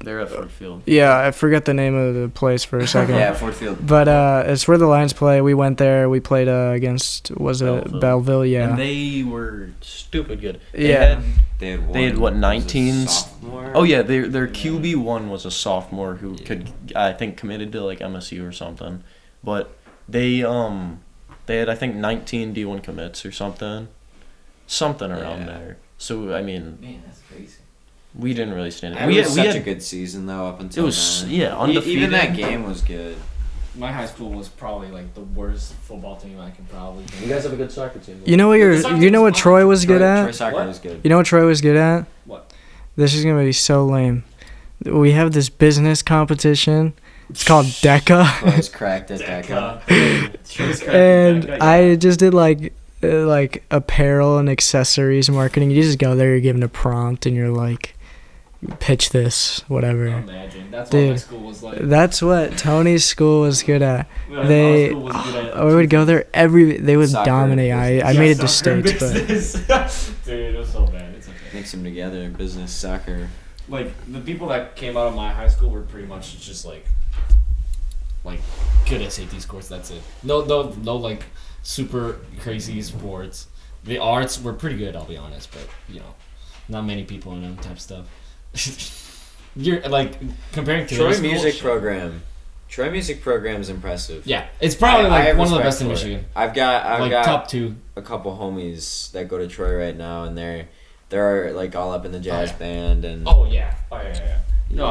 They're at Ford Field. yeah, I forget the name of the place for a second. yeah, Ford Field. But it's where the Lions play. We went there. We played against Belleville? Yeah. And they were stupid good. Yeah. They had They had, what, was a 19? sophomore? Oh yeah, their QB1 was a sophomore who could, I think, committed to like MSU or something. But they had, I think, 19 D1 commits or something around Yeah. there. So I mean, Man, that's crazy. we didn't really stand it. It was such a good season though up until It was then. undefeated. Even that game was good. My high school was probably like the worst football team I can probably think. You guys have a good soccer team. You know what Troy was good Troy at? soccer What? was good. You know what Troy was good at? What? This is gonna be so lame. We have this business competition. It's called DECA. Troy's cracked at DECA. And I just did like apparel and accessories marketing. You just go there, you're given a prompt, and you're like, pitch this, whatever. Imagine. That's what my Dude, school was like. that's what Tony's school was good at. Our They, school was good at we would go there they would Soccer dominate. I made it to states, but Dude, it was so bad. It's okay. Mix them together, business, soccer. Like the people that came out of my high school were pretty much just like good SAT scores. That's it. No, like super crazy sports. The arts were pretty good, I'll be honest, but you know, not many people in them type of stuff. You're like comparing to Troy this school, music sure. program. Troy music program's impressive. Yeah, it's probably I like have one of the respect best in for it. Michigan. I've got Like top two. a couple homies that go to Troy right now, and they're like all up in the jazz yeah. band and. Oh yeah. No,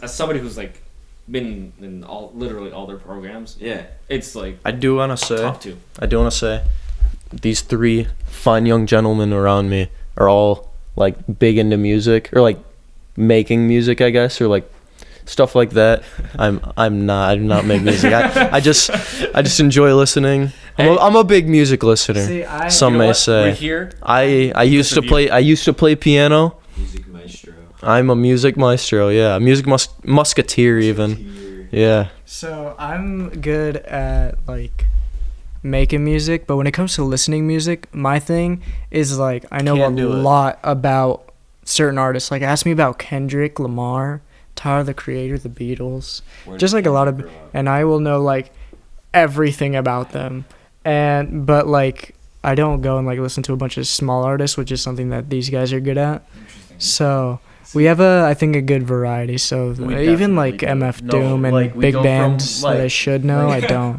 as somebody who's like been in literally all their programs. Yeah. It's like I do want to top two. say, these three fine young gentlemen around me are all like big into music or like making music, I guess, or like stuff like that. I'm not. I do not make music. I just enjoy listening. I'm a big music listener. See, Some may say. Right here. I used to play piano. Music maestro. I'm a music maestro. Yeah, music musketeer even. Yeah. So I'm good at like making music, but when it comes to listening music, my thing is like I know Can't do it. lot about certain artists. Like ask me about Kendrick Lamar, Tyler the Creator, the Beatles, just like a lot of, and I will know like everything about them. But like I don't go and like listen to a bunch of small artists, which is something that these guys are good at. So we have I think a good variety. So We even definitely like do. MF No, Doom and like, we big go from, bands that I like- should know, I don't.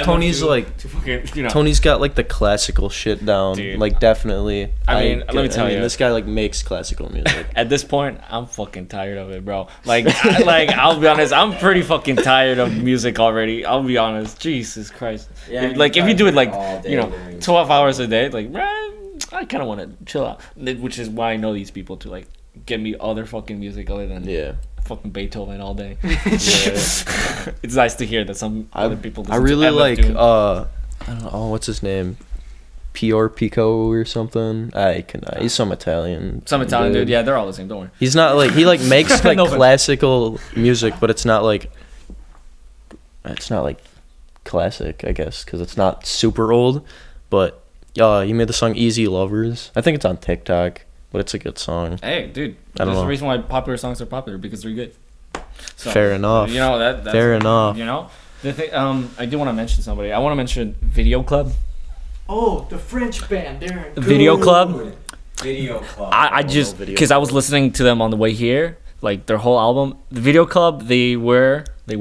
Tony's like to fucking, you know. Tony's got like the classical shit down. Dude. Like definitely. I mean, let me tell you. this guy like makes classical music. At this point, I'm fucking tired of it, bro. Like, I'll be honest, I'm pretty fucking tired of music already. I'll be honest. Jesus Christ. Yeah, Like, if you do it like, all day you know, during 12 hours a day, like, I kind of want to chill out. Which is why I know these people to like get me other fucking music other than Yeah. fucking Beethoven all day. It's nice to hear that some other people. I listen really to MF like Doom. I don't know, what's his name? Pior Pico or something. He's some Italian. Some Italian dude. Yeah, they're all the same. Don't worry. He's not like he like makes like No, but- classical music, but it's not like classic, I guess, because it's not super old, but he made the song Easy Lovers. I think it's on TikTok, but it's a good song. Hey, dude. I don't There's know. a reason why popular songs are popular, because they're good. So, Fair enough. You know that's Fair enough. You know, the thing. I do want to mention somebody. I want to mention Video Club. Oh, the French band. They're Video Club. Video Club. I just because I was listening to them on the way here, like their whole album. The Video Club. They broke up. They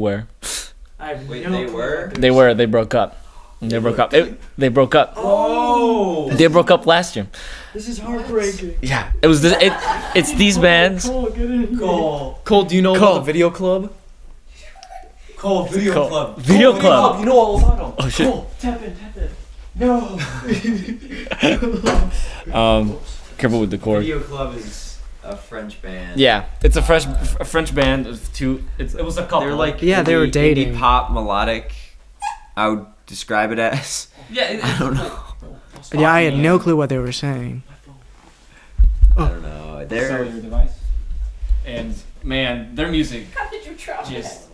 broke up. They broke up. They broke up. Oh. They broke up last year. This is heartbreaking. Yeah, it was. It's these bands. Cole, do you know about the Video Club? Video Club. Video Club. You know all about them. Oh shit. Tap in. No. Careful with the cord. Video Club is a French band. Yeah, it's a French band of two. It was a couple. They're like Yeah, they were dating. indie pop melodic. I would describe it as. yeah. I don't know. Yeah, I had no clue what they were saying. I don't know. They're your device. And man, their music How did you drop just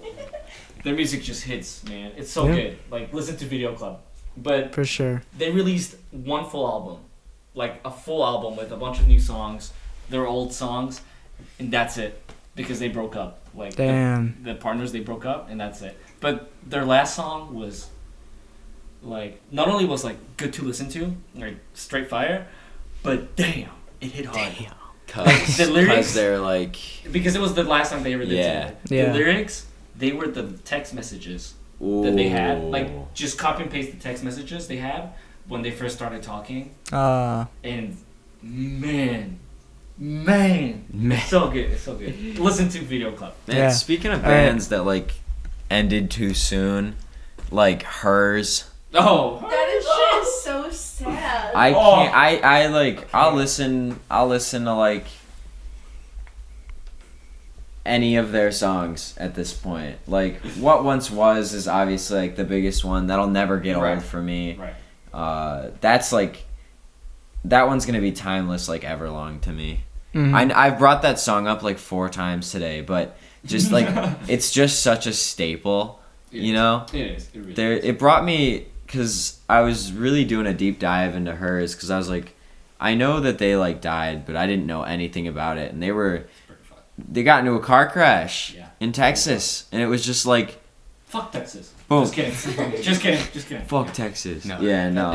their music just hits, man. It's so Yeah. good. Like listen to Video Club. But For sure. they released one full album, like a full album with a bunch of new songs, their old songs, and that's it because they broke up. Like Damn. the partners, they broke up, and that's it. But their last song was like not only was like good to listen to, like straight fire, but damn, it hit hard. Cause, The lyrics- 'cause they're like. Because it was the last song they ever did. Yeah. Together. Yeah. The lyrics, they were the text messages that they had, like just copy and paste the text messages they had when they first started talking, and man, it's so good. It's so good. Listen to Video Club. Man, Yeah. speaking of All right. bands that like ended too soon, like Hers. Oh, That is shit is so sad. I Oh. can't. I like. I'll listen to like any of their songs at this point. Like What Once Was is obviously like the biggest one. That'll never get Right. old for me. right. That's like that one's gonna be timeless like Everlong to me. Mhm. I've brought that song up like 4 times today, but just like it's just such a staple, you know. It is. It really There, is. it brought me because I was really doing a deep dive into Hers because I was like, I know that they like died, but I didn't know anything about it, and they got into a car crash Yeah. in Texas, and it was just like, Fuck Texas. Boom. Just kidding. Just kidding. Just kidding. fuck Texas. No. Yeah, no.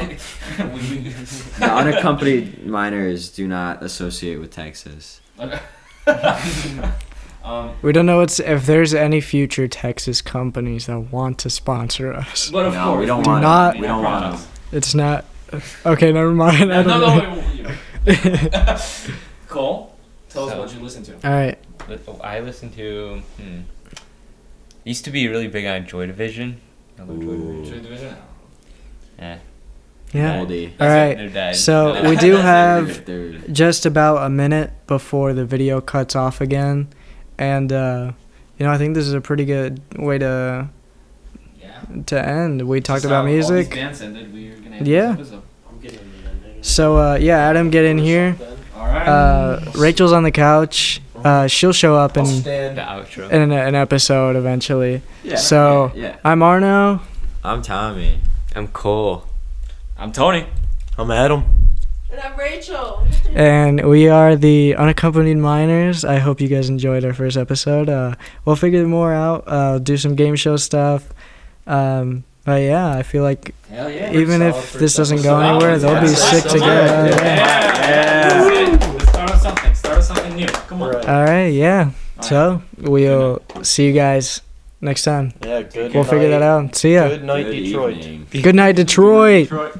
The unaccompanied minors do not associate with Texas. We don't know if there's any future Texas companies that want to sponsor us. But of No, course, we don't Do want. not- We don't want them. It's not. Okay, never mind. I No, don't no, know. you know. Cole, tell us So- what you listen to. All right. I listen to. Used to be really big on Joy Division. I love Joy Ooh. Division. Joy Division? Yeah. Yeah. Oldie. All right. They're dead. So No. we do have They're- just about a minute before the video cuts off again, and I think this is a pretty good way to Yeah. end. We talked Just about how all these music. bands ended, we're gonna end Yeah. this episode. So yeah, Adam, get in here. All right. Rachel's on the couch. She'll show up in The outro. an episode eventually. Yeah. So Yeah. I'm Arno. I'm Tommy. I'm Cole. I'm Tony. I'm Adam. And I'm Rachel. And we are the Unaccompanied Minors. I hope you guys enjoyed our first episode. We'll figure more out, do some game show stuff. But yeah, I feel like Hell yeah. even if this doesn't go anywhere, they'll be sick to get. Let's start us something new. Come on. All right, yeah. So we'll see you guys next time. Yeah, good. We'll figure that out. See ya. Good night, Good Detroit. evening. Good night, Detroit. Detroit.